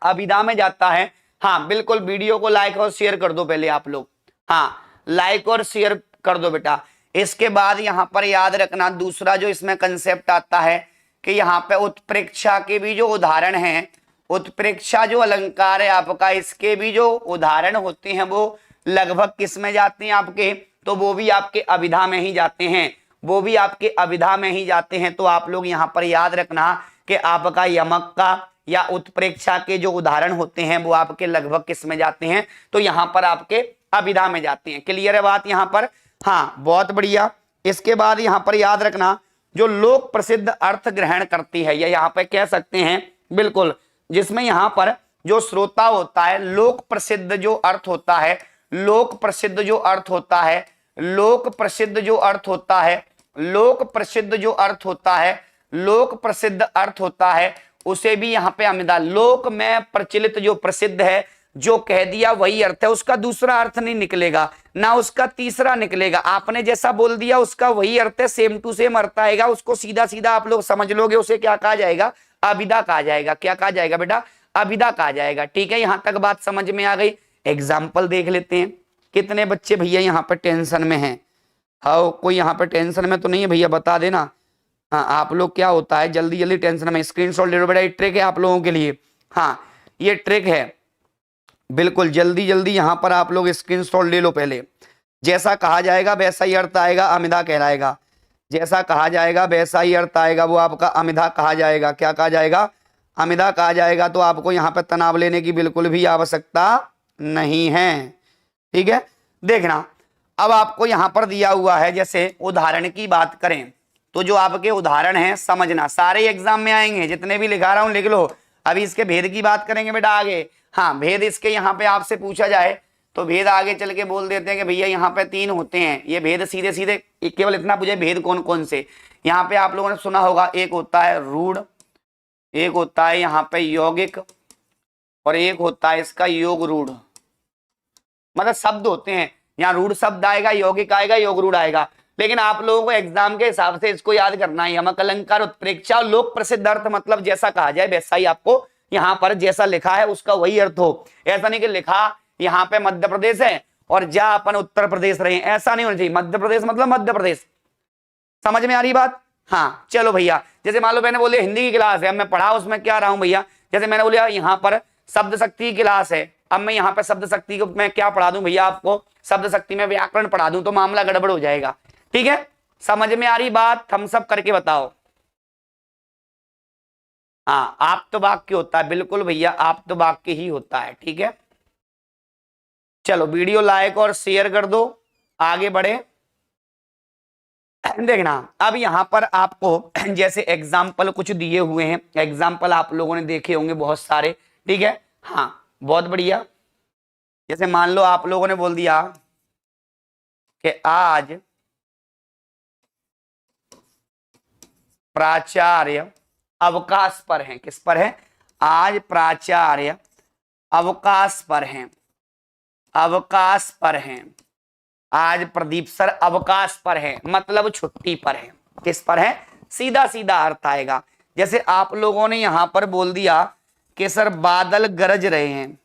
अभिधा में जाता है। हाँ बिल्कुल, वीडियो को लाइक और शेयर कर दो पहले आप लोग, हाँ लाइक और शेयर कर दो बेटा। इसके बाद यहां पर याद रखना दूसरा जो इसमें कंसेप्ट आता है कि यहाँ पे उत्प्रेक्षा के भी जो उदाहरण हैं, उत्प्रेक्षा जो अलंकार है आपका, इसके भी जो उदाहरण होते हैं वो लगभग किस में जाते हैं आपके, तो वो भी आपके अभिधा में ही जाते हैं, वो भी आपके अभिधा में ही जाते हैं। तो आप लोग यहाँ पर याद रखना कि आपका यमक का या उत्प्रेक्षा के जो उदाहरण होते हैं वो आपके लगभग किस में जाते हैं, तो यहाँ पर आपके अभिधा में जाते हैं। क्लियर है बात यहाँ पर, हाँ बहुत बढ़िया। इसके बाद यहाँ पर याद रखना जो लोक प्रसिद्ध अर्थ ग्रहण करती है, या यहाँ पे कह सकते हैं बिल्कुल जिसमें यहाँ पर जो श्रोता होता है, लोक प्रसिद्ध जो अर्थ होता है, लोक प्रसिद्ध जो अर्थ होता है, लोक प्रसिद्ध जो अर्थ होता है, लोक प्रसिद्ध जो अर्थ होता है, लोक प्रसिद्ध अर्थ होता है, उसे भी यहाँ पे अमिदा, लोक में प्रचलित जो प्रसिद्ध है, जो कह दिया वही अर्थ है, उसका दूसरा अर्थ नहीं निकलेगा ना उसका तीसरा निकलेगा। आपने जैसा बोल दिया उसका वही अर्थ है, सेम टू सेम अर्थ आएगा, उसको सीधा सीधा आप लोग समझ लोगे, उसे क्या कहा जाएगा, अभिधा कहा जाएगा। क्या कहा जाएगा बेटा, अभिधा कहा जाएगा। ठीक है, यहां तक बात समझ में आ गई। एग्जाम्पल देख लेते हैं। कितने बच्चे भैया यहाँ पर टेंशन में हैं, हाँ कोई यहाँ पर टेंशन में तो नहीं है भैया, बता देना। हाँ आप लोग क्या होता है जल्दी जल्दी टेंशन में स्क्रीनशॉट ले लो बेटा, ये ट्रिक है आप लोगों के लिए, हाँ ये ट्रिक है बिल्कुल, जल्दी जल्दी यहाँ पर आप लोग स्क्रीनशॉट ले लो पहले। जैसा कहा जाएगा वैसा ही अर्थ आएगा, अमिधा कहलाएगा। जैसा कहा जाएगा वैसा ही अर्थ आएगा, वो आपका अमिधा कहा जाएगा। क्या कहा जाएगा, अमिधा कहा जाएगा। तो आपको यहाँ पर तनाव लेने की बिल्कुल भी आवश्यकता नहीं है। ठीक है, देखना अब आपको यहाँ पर दिया हुआ है, जैसे उदाहरण की बात करें तो जो आपके उदाहरण हैं समझना, सारे एग्जाम में आएंगे, जितने भी लिखा रहा हूं लिख लो। अभी इसके भेद की बात करेंगे बेटा आगे, हाँ भेद इसके यहाँ पे आपसे पूछा जाए तो भेद आगे चल के बोल देते हैं कि भैया यहाँ पे 3 होते हैं, ये भेद सीधे सीधे, केवल इतना पूछे भेद कौन कौन से। यहाँ पे आप लोगों ने सुना होगा, एक होता है रूढ़, एक होता है यहाँ पे यौगिक, और एक होता है इसका योग रूढ़। मतलब शब्द होते हैं, यहाँ रूढ़ शब्द आएगा, यौगिक आएगा, योग रूढ़ आएगा। लेकिन आप लोगों को एग्जाम के हिसाब से इसको याद करना है, यमक अलंकार, उत्प्रेक्षा और लोक प्रसिद्ध अर्थ, मतलब जैसा कहा जाए वैसा ही आपको यहाँ पर जैसा लिखा है उसका वही अर्थ हो। ऐसा नहीं कि लिखा यहाँ पे मध्य प्रदेश है और जा अपन उत्तर प्रदेश रहे, ऐसा नहीं होना चाहिए। मध्य प्रदेश मतलब मध्य प्रदेश, समझ में आ रही बात। हाँ चलो भैया, जैसे मान लो मैंने बोले हिंदी की क्लास है, अब मैं पढ़ा उसमें क्या रहा हूं भैया, जैसे मैंने बोला यहाँ पर शब्द शक्ति की क्लास है, अब मैं यहाँ पे शब्द शक्ति को मैं क्या पढ़ा दूं भैया, आपको शब्द शक्ति में व्याकरण पढ़ा दूं तो मामला गड़बड़ हो जाएगा। ठीक है, समझ में आ रही बात, थम्स अप करके बताओ। हाँ आप तो वाक्य होता है, बिल्कुल भैया आप तो वाक्य ही होता है। ठीक है, चलो वीडियो लाइक और शेयर कर दो, आगे बढ़े। देखना अब यहां पर आपको जैसे एग्जाम्पल कुछ दिए हुए हैं, एग्जाम्पल आप लोगों ने देखे होंगे बहुत सारे। ठीक है, हाँ बहुत बढ़िया। जैसे मान लो आप लोगों ने बोल दिया कि आज प्राचार्य अवकाश पर हैं। किस पर है, आज प्राचार्य अवकाश पर हैं, अवकाश पर हैं। आज प्रदीप सर अवकाश पर हैं, मतलब छुट्टी पर हैं। किस पर है, सीधा सीधा अर्थ आएगा। जैसे आप लोगों ने यहां पर बोल दिया कि सर बादल गरज रहे हैं,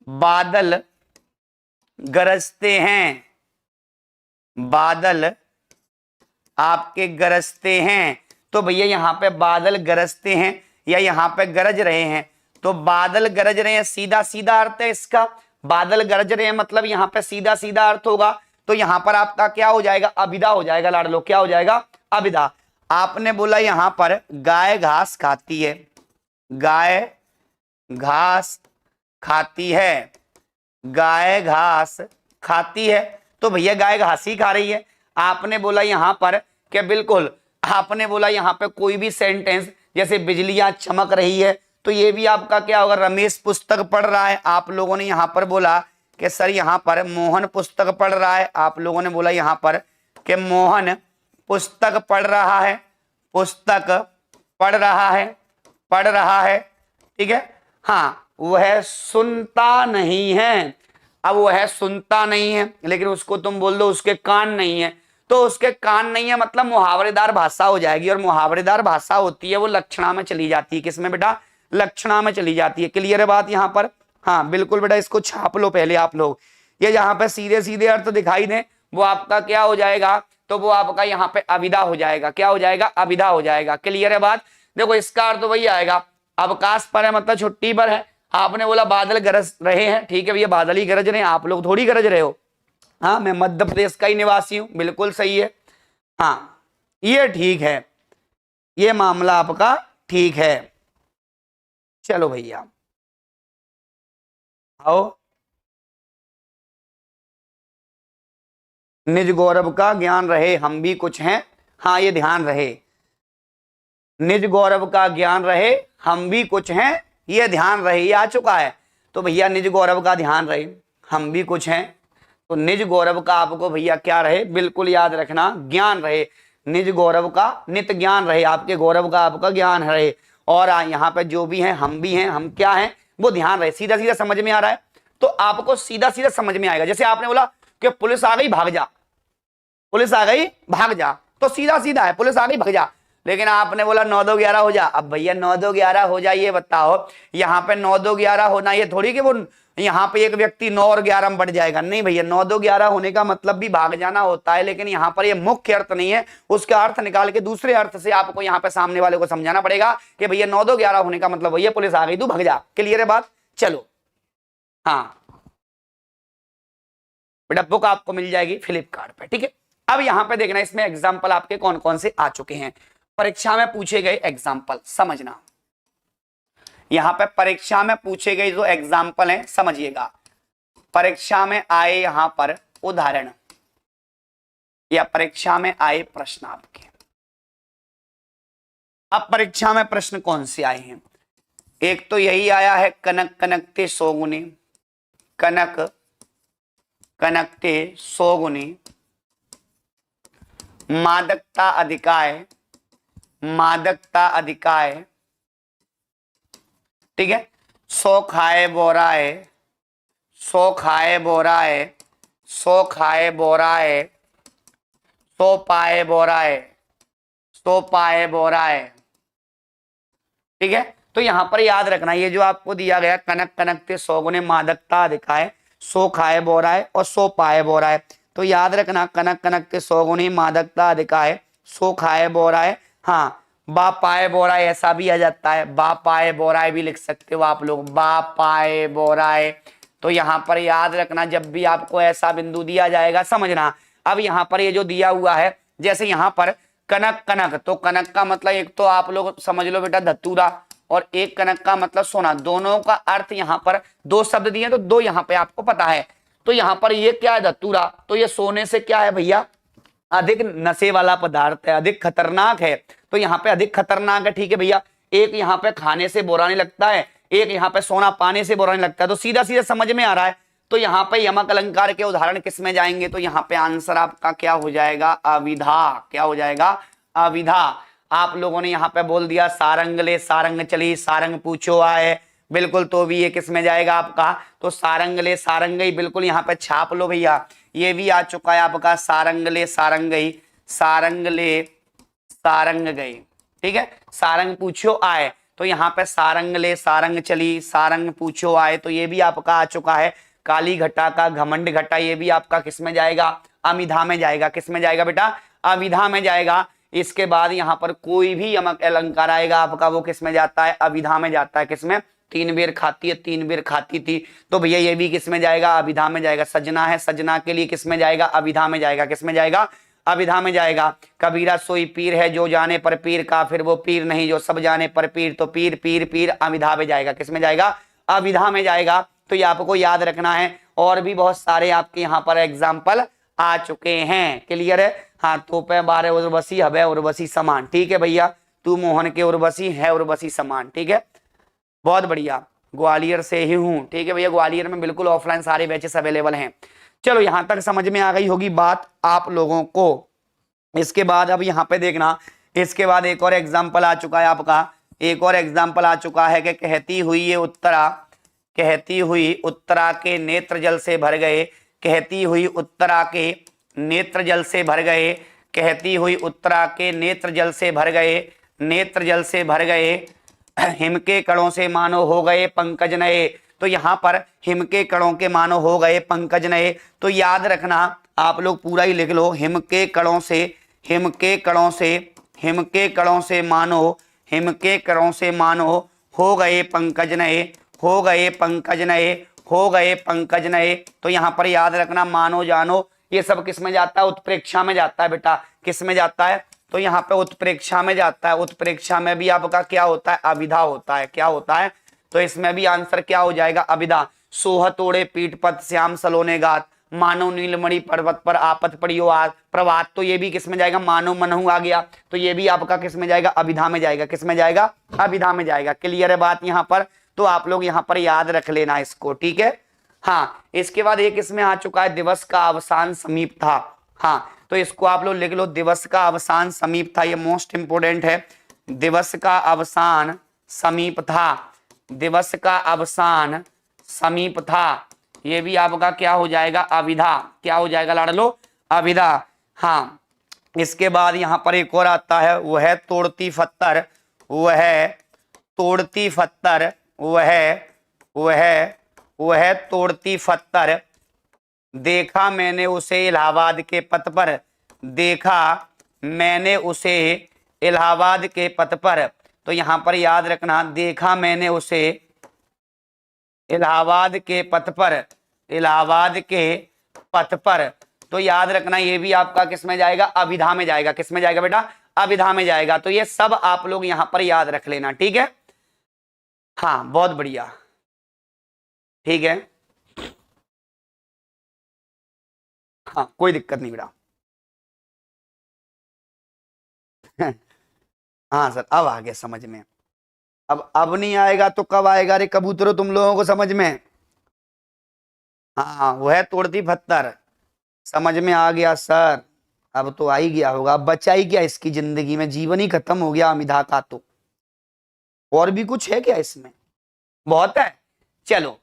बादल गरजते हैं, बादल आपके गरजते हैं। तो भैया यहाँ पे बादल गरजते हैं, या यहाँ पे गरज रहे हैं, तो बादल गरज रहे हैं, सीधा सीधा अर्थ है इसका। बादल गरज रहे हैं मतलब यहाँ पे सीधा सीधा अर्थ होगा, तो यहाँ पर आपका क्या हो जाएगा, अभिधा हो जाएगा लाडलो, क्या हो जाएगा, अभिधा। आपने बोला यहाँ पर गाय घास खाती है, गाय घास खाती है, गाय घास खाती है, तो भैया गाय घास ही खा रही है। आपने बोला यहाँ पर कि बिल्कुल, आपने बोला यहाँ पे कोई भी सेंटेंस जैसे बिजलियां चमक रही है, तो ये भी आपका क्या होगा, रमेश पुस्तक पढ़ रहा है। आप लोगों ने यहाँ पर बोला कि सर यहाँ पर मोहन पुस्तक पढ़ रहा है, आप लोगों ने बोला यहाँ पर कि मोहन पुस्तक पढ़ रहा है, पुस्तक पढ़ रहा है, पढ़ रहा है, ठीक है। हाँ, वह सुनता नहीं है। अब वह सुनता नहीं है, लेकिन उसको तुम बोल दो उसके कान नहीं है, तो उसके कान नहीं है मतलब मुहावरेदार भाषा हो जाएगी, और मुहावरेदार भाषा होती है वो लक्षणा में चली जाती है। किसमें बेटा, लक्षणा में चली जाती है। क्लियर है बात यहाँ पर? हाँ बिल्कुल बेटा, इसको छाप लो पहले आप लोग। ये यहाँ पे सीधे सीधे अर्थ दिखाई दे वो आपका क्या हो जाएगा, तो वो आपका यहाँ पे अविदा हो जाएगा। क्या हो जाएगा, अविदा हो जाएगा। क्लियर है बात? देखो इसका अर्थ वही आएगा, अवकाश पर है मतलब छुट्टी पर है। आपने बोला बादल गरज रहे हैं, ठीक है भैया, बादल ही गरज रहे हैं, आप लोग थोड़ी गरज रहे हो। हाँ, मैं मध्य प्रदेश का ही निवासी हूं, बिल्कुल सही है। हाँ ये ठीक है, ये मामला आपका ठीक है। चलो भैया आओ। निज गौरव का ज्ञान रहे हम भी कुछ हैं, हाँ ये ध्यान रहे, निज गौरव का ज्ञान रहे हम भी कुछ हैं, ये ध्यान रहे, ये आ चुका है। तो भैया निज गौरव का ध्यान रहे हम भी कुछ हैं, तो निज गौरव का आपको भैया क्या रहे, बिल्कुल याद रखना, ज्ञान रहे। निज गौरव का नित ज्ञान रहे, आपके गौरव का आपका ज्ञान रहे। और यहाँ पे जो भी हैं, हम भी हैं, हम क्या हैं, वो ध्यान रहे। सीधा सीधा समझ में आ रहा है, तो आपको सीधा सीधा समझ में आएगा। जैसे आपने बोला कि पुलिस आ गई भाग जा, पुलिस आ गई भाग जा, तो सीधा सीधा है, पुलिस आ गई भाग जा। लेकिन आपने बोला 9 2 11 हो जा, अब भैया 9 2 11 हो जा, ये बताओ यहाँ पे 9 2 11 होना ये थोड़ी कि वो यहाँ पे एक व्यक्ति 9 और 11 में बढ़ जाएगा, नहीं भैया, 9 2 11 होने का मतलब भी भाग जाना होता है। लेकिन यहाँ पर ये मुख्य अर्थ नहीं है, उसका अर्थ निकाल के दूसरे अर्थ से आपको यहाँ पे सामने वाले को समझाना पड़ेगा कि भैया 9 2 11 होने का मतलब भैया पुलिस आ गई तू भाग जा। क्लियर है बात? चलो हाँ बेटा, बुक आपको मिल जाएगी फ्लिपकार्ट पे, ठीक है। अब यहाँ पे देखना, इसमें एग्जाम्पल आपके कौन कौन से आ चुके हैं, परीक्षा में पूछे गए एग्जाम्पल समझना। यहां पे परीक्षा में पूछे गए जो एग्जाम्पल हैं समझिएगा। परीक्षा में आए यहां पर उदाहरण या परीक्षा में आए प्रश्न आपके। अब परीक्षा में प्रश्न कौन से आए हैं, एक तो यही आया है, कनक कनकते सोगुनी, कनक कनकते सोगुनी, मादकता अधिकाय, मादकता अधिकाय, ठीक है। सो खाए बोराए, सो खाए बोराए, सो खाए बोराए, सो पाए बोराए, सो पाए बोराए, ठीक है। तो यहां पर याद रखना, ये जो आपको दिया गया कनक कनकते सौगुने मादकता अधिकाय, सो खाए बोराए और सो पाए बोराए, तो याद रखना कनक कनकते सौगुनी मादकता अधिकाय, सो खाए बोराए, हाँ बा पाए बोराए ऐसा भी आ जाता है, बा पाए बोराए भी लिख सकते हो आप लोग, बा पाए बोराए। तो यहाँ पर याद रखना, जब भी आपको ऐसा बिंदु दिया जाएगा समझना। अब यहाँ पर ये जो दिया हुआ है, जैसे यहाँ पर कनक कनक, तो कनक का मतलब एक तो आप लोग समझ लो बेटा धतूरा, और एक कनक का मतलब सोना, दोनों का अर्थ यहाँ पर दो शब्द दिए तो दो यहाँ पे आपको पता है। तो यहाँ पर ये क्या है धतूरा, तो ये सोने से क्या है भैया, अधिक नशे वाला पदार्थ है, अधिक खतरनाक है, तो यहाँ पे अधिक खतरनाक है, ठीक है भैया। एक यहाँ पे खाने से बुरा नहीं लगता है, एक यहाँ पे सोना पाने से बुरा नहीं लगता है, तो सीधा सीधा समझ में आ रहा है। तो यहाँ पे यमक अलंकार के उदाहरण किस में जाएंगे, तो यहाँ पे आंसर आपका क्या हो जाएगा, अविधा। क्या हो जाएगा, अविधा। आप लोगों ने यहाँ पे बोल दिया सारंग ले सारंग चली, सारंग पूछो आए, बिल्कुल, तो भी ये किस में जाएगा आपका, तो सारंग ले सारंग गई, बिल्कुल यहाँ पे छाप लो भैया, ये भी आ चुका है आपका, सारंग ले सारंग गई, सारंग ले सारंग गई, ठीक है। सारंग पूछो आए, तो यहाँ पे सारंग ले सारंग चली, सारंग पूछो आए, तो ये भी आपका आ चुका है। काली घटा का घमंड घटा, ये भी आपका किस में जाएगा, अमिधा में जाएगा। किस में जाएगा बेटा, अविधा में जाएगा। इसके बाद यहाँ पर कोई भी यमक अलंकार आएगा आपका, वो किस में जाता है, अभिधा में जाता है। किसमें, 3 बेर खाती है, 3 बेर खाती थी, तो भैया ये भी किस में जाएगा, अभिधा में जाएगा। सजना है, सजना के लिए किस में जाएगा, अभिधा में जाएगा। किस में जाएगा, अभिधा में जाएगा। कबीरा सोई पीर है, जो जाने पर पीर का, फिर वो पीर नहीं जो सब जाने पर पीर, तो पीर पीर पीर अभिधा में जाएगा। किस में जाएगा, अभिधा में जाएगा। तो ये आपको याद रखना है। और भी बहुत सारे आपके यहाँ पर एग्जाम्पल आ चुके हैं। क्लियर है। हाँ, तो पे बारे उर्वशी हवे उर्वशी समान। ठीक है भैया, तू मोहन के उर्वशी है उर्वशी समान। ठीक है, बहुत बढ़िया। ग्वालियर से ही हूँ। ठीक है भैया, ग्वालियर में बिल्कुल ऑफलाइन सारे बैचेस अवेलेबल हैं। चलो यहां तक समझ में आ गई होगी बात आप लोगों को। इसके बाद अब यहाँ पे देखना, इसके बाद एक और एग्जाम्पल आ चुका है आपका, एक और एग्जाम्पल आ चुका है कि कहती हुई ये उत्तरा, कहती हुई उत्तरा के नेत्र जल से भर गए, कहती हुई उत्तरा के नेत्र जल से भर गए, कहती हुई उत्तरा के नेत्र जल से भर गए, नेत्र जल से भर गए, हिम के कणों से मानो हो गए पंकज नए। तो यहाँ पर हिम के कणों के मानो हो गए पंकज नए। तो याद रखना आप लोग पूरा ही लिख लो, हिम के कणों से, हिम के कणों से, हिम के कणों से मानो, हिम के कणों से मानो हो गए पंकज नए, हो गए पंकज नए, हो गए पंकज नए। तो यहाँ पर याद रखना मानो जानो ये सब किस में जाता है, उत्प्रेक्षा में जाता है बेटा। किस में जाता है, तो यहाँ पे उत्प्रेक्षा में जाता है। उत्प्रेक्षा में भी आपका क्या होता है, अभिधा होता है। क्या होता है, तो इसमें भी आंसर क्या हो जाएगा, अभिधा। सोह तोड़े पीठ पत श्याम सलोने गात, मानो नीलमणि पर्वत पर आपत पड़ियो आज प्रभात। तो ये भी किस में जाएगा, मानो मनहु आ गया। तो ये भी आपका किस में जाएगा, अभिधा में जाएगा। किस में जाएगा, अभिधा में जाएगा। क्लियर है बात यहाँ पर। तो आप लोग यहाँ पर याद रख लेना इसको। ठीक है। हाँ, इसके बाद एक इसमें आ चुका है, दिवस का अवसान समीप था। हाँ, तो इसको आप लोग लिख लो, दिवस का अवसान समीप था। ये मोस्ट इंपोर्टेंट है, दिवस का अवसान समीप था, दिवस का अवसान समीप था। ये भी आपका क्या हो जाएगा, अभिधा। क्या हो जाएगा लाडलो, अभिधा। हाँ, इसके बाद यहाँ पर एक और आता है, वह है तोड़ती फत्तर, वह तोड़ती फत्तर, वह तोड़ती फत्तर, देखा मैंने उसे इलाहाबाद के पथ पर, देखा मैंने उसे इलाहाबाद के पथ पर। तो यहां पर याद रखना, देखा मैंने उसे इलाहाबाद के पथ पर, इलाहाबाद के पथ पर। तो याद रखना ये भी आपका किस में जाएगा, अभिधा में जाएगा। किस में जाएगा बेटा, अभिधा में जाएगा। तो ये सब आप लोग यहां पर याद रख लेना। ठीक है। हाँ, बहुत बढ़िया। ठीक है। हाँ, कोई दिक्कत नहीं बेटा। हाँ सर, अब आ गया समझ में। अब नहीं आएगा तो कब आएगा रे कबूतरों तुम लोगों को समझ में। हाँ, वह तोड़ती पत्थर समझ में आ गया सर। अब तो आ ही गया होगा। अब बचा ही क्या इसकी जिंदगी में, जीवन ही खत्म हो गया अमिधा का। तो और भी कुछ है क्या इसमें, बहुत है। चलो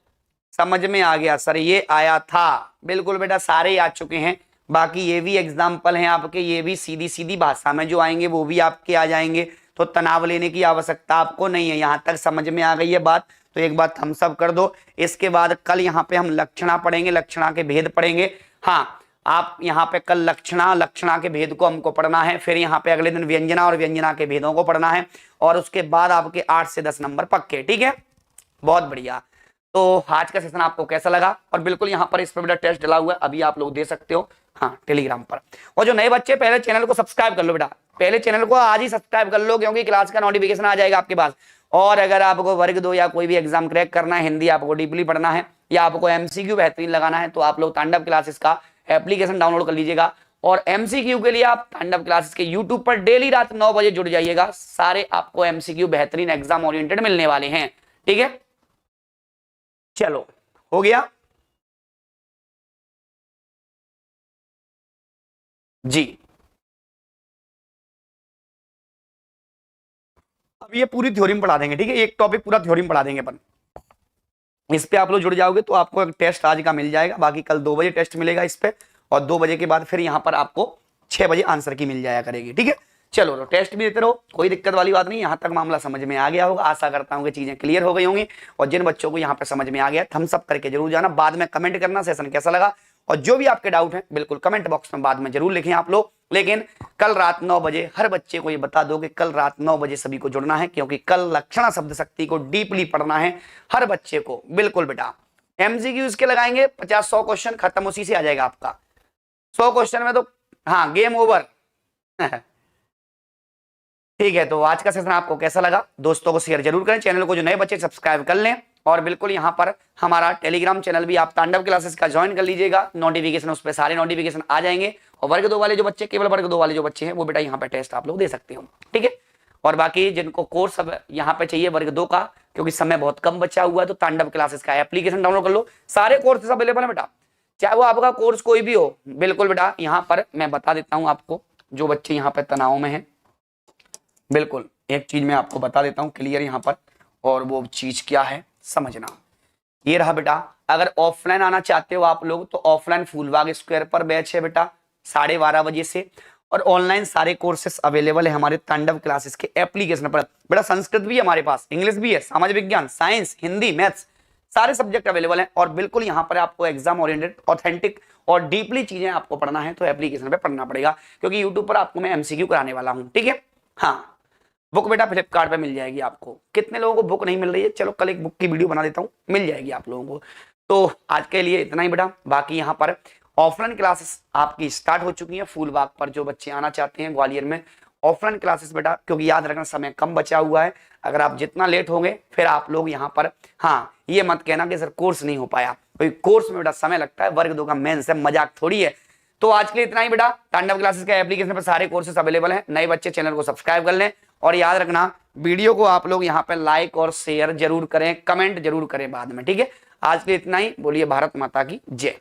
समझ में आ गया सर, ये आया था। बिल्कुल बेटा, सारे आ चुके हैं। बाकी ये भी एग्जाम्पल हैं आपके, ये भी सीधी सीधी भाषा में जो आएंगे वो भी आपके आ जाएंगे। तो तनाव लेने की आवश्यकता आपको नहीं है। यहाँ तक समझ में आ गई है बात, तो एक बात थम्स अप कर दो। इसके बाद कल यहाँ पे हम लक्षणा पढ़ेंगे, लक्षणा के भेद पढ़ेंगे। हाँ, आप यहाँ पे कल लक्षणा के भेद को हमको पढ़ना है। फिर यहाँ पे अगले दिन व्यंजना और व्यंजना के भेदों को पढ़ना है। और उसके बाद आपके 8 से 10 नंबर पक्के। ठीक है, बहुत बढ़िया। तो आज का सेशन आपको कैसा लगा, और बिल्कुल यहाँ पर इस पर बेटा टेस्ट डला हुआ है, अभी आप लोग दे सकते हो। हाँ, टेलीग्राम पर। और जो नए बच्चे, पहले चैनल को सब्सक्राइब कर लो बेटा, पहले चैनल को आज ही सब्सक्राइब कर लो, क्योंकि क्लास का नोटिफिकेशन आ जाएगा आपके पास। और अगर आपको वर्ग 2 या कोई भी एग्जाम क्रैक करना है, हिंदी आपको डीपली पढ़ना है, या आपको एमसीक्यू बेहतरीन लगाना है, तो आप लोग तांडव क्लासेस का एप्लीकेशन डाउनलोड कर लीजिएगा। और एमसीक्यू के लिए आप तांडव क्लासेस के यूट्यूब पर डेली रात 9 बजे जुड़ जाइएगा। सारे आपको एमसीक्यू बेहतरीन एग्जाम ओरिएंटेड मिलने वाले हैं। ठीक है, चलो हो गया जी। अब ये पूरी थ्योरी पढ़ा देंगे। ठीक है, एक टॉपिक पूरा थ्योरी पढ़ा देंगे अपन। इस पे आप लोग जुड़ जाओगे तो आपको एक टेस्ट आज का मिल जाएगा। बाकी कल 2 बजे टेस्ट मिलेगा इस पे, और 2 बजे के बाद फिर यहाँ पर आपको 6 बजे आंसर की मिल जाया करेगी। ठीक है, चलो तो टेस्ट भी देते रहो, कोई दिक्कत वाली बात नहीं। यहाँ तक मामला समझ में आ गया होगा, आशा करता हूँ कि चीजें क्लियर हो गई होंगी। और जिन बच्चों को यहाँ पे समझ में आ गया, थम्स अप करके जरूर जाना। बाद में कमेंट करना सेशन कैसा लगा, और जो भी आपके डाउट हैं बिल्कुल कमेंट बॉक्स में बाद में जरूर लिखें आप लोग। लेकिन कल रात 9 बजे हर बच्चे को ये बता दो कि कल रात 9 बजे सभी को जुड़ना है, क्योंकि कल लक्षणा शब्द शक्ति को डीपली पढ़ना है हर बच्चे को। बिल्कुल बेटा, एमसीक्यू इसके लगाएंगे 50-100 क्वेश्चन, खत्म उसी से आ जाएगा आपका 100 क्वेश्चन में तो हाँ गेम ओवर। ठीक है, तो आज का सेशन आपको कैसा लगा? दोस्तों को शेयर जरूर करें, चैनल को जो नए बच्चे सब्सक्राइब कर लें, और बिल्कुल यहाँ पर हमारा टेलीग्राम चैनल भी आप तांडव क्लासेस का ज्वाइन कर लीजिएगा। नोटिफिकेशन उस पर सारे नोटिफिकेशन आ जाएंगे, और वर्ग 2 वाले जो बच्चे, केवल वर्ग 2 वाले जो बच्चे हैं वो बेटा यहाँ पे टेस्ट आप लोग दे सकते हो। ठीक है, और बाकी जिनको कोर्स अब यहाँ पे चाहिए वर्ग 2 का, क्योंकि समय बहुत कम बचा हुआ है, तो तांडव क्लासेस का एप्लीकेशन डाउनलोड कर लो। सारे कोर्सेस अवेलेबल है बेटा, चाहे वो आपका कोर्स कोई भी हो। बिल्कुल बेटा, यहाँ पर मैं बता देता हूँ आपको, जो बच्चे यहाँ पे तनाव में है, बिल्कुल एक चीज मैं आपको बता देता हूँ क्लियर यहाँ पर, और वो चीज क्या है समझना। ये रहा बेटा, अगर ऑफलाइन आना चाहते हो आप लोग तो ऑफलाइन फूलबाग स्क्वायर पर बैच है बेटा 12:30 बजे से, और ऑनलाइन सारे कोर्सेस अवेलेबल है हमारे तांडव क्लासेस के एप्लीकेशन पर। बेटा संस्कृत भी है हमारे पास, इंग्लिश भी है, सामाजिक विज्ञान, साइंस, हिंदी, मैथ्स, सारे सब्जेक्ट अवेलेबल हैं। और बिल्कुल यहाँ पर आपको एग्जाम ओरिएंटेड, ऑथेंटिक और डीपली चीजें आपको पढ़ना है तो एप्लीकेशन पे पढ़ना पड़ेगा, क्योंकि यूट्यूब पर आपको मैं एमसीक्यू कराने वाला हूँ। ठीक है, हाँ बुक बेटा फ्लिपकार्ट पे मिल जाएगी आपको। कितने लोगों को बुक नहीं मिल रही है, चलो कल एक बुक की वीडियो बना देता हूँ, मिल जाएगी आप लोगों को। तो आज के लिए इतना ही बेटा, बाकी यहाँ पर ऑफलाइन क्लासेस आपकी स्टार्ट हो चुकी है फूलबाग पर। जो बच्चे आना चाहते हैं ग्वालियर में ऑफलाइन क्लासेस बेटा, क्योंकि याद रखना समय कम बचा हुआ है, अगर आप जितना लेट होंगे फिर आप लोग यहाँ पर हाँ ये मत कहना कि सर कोर्स नहीं हो पाया, कोई कोर्स में बेटा समय लगता है, वर्ग 2 का मेन से मजाक थोड़ी है। तो आज के लिए इतना ही बेटा, तांडव क्लासेस का एप्लीकेशन पर सारे कोर्सेस अवेलेबल हैं। नए बच्चे चैनल को सब्सक्राइब कर लें, और याद रखना वीडियो को आप लोग यहाँ पे लाइक और शेयर जरूर करें, कमेंट जरूर करें बाद में। ठीक है, आज के लिए इतना ही, बोलिए भारत माता की जय।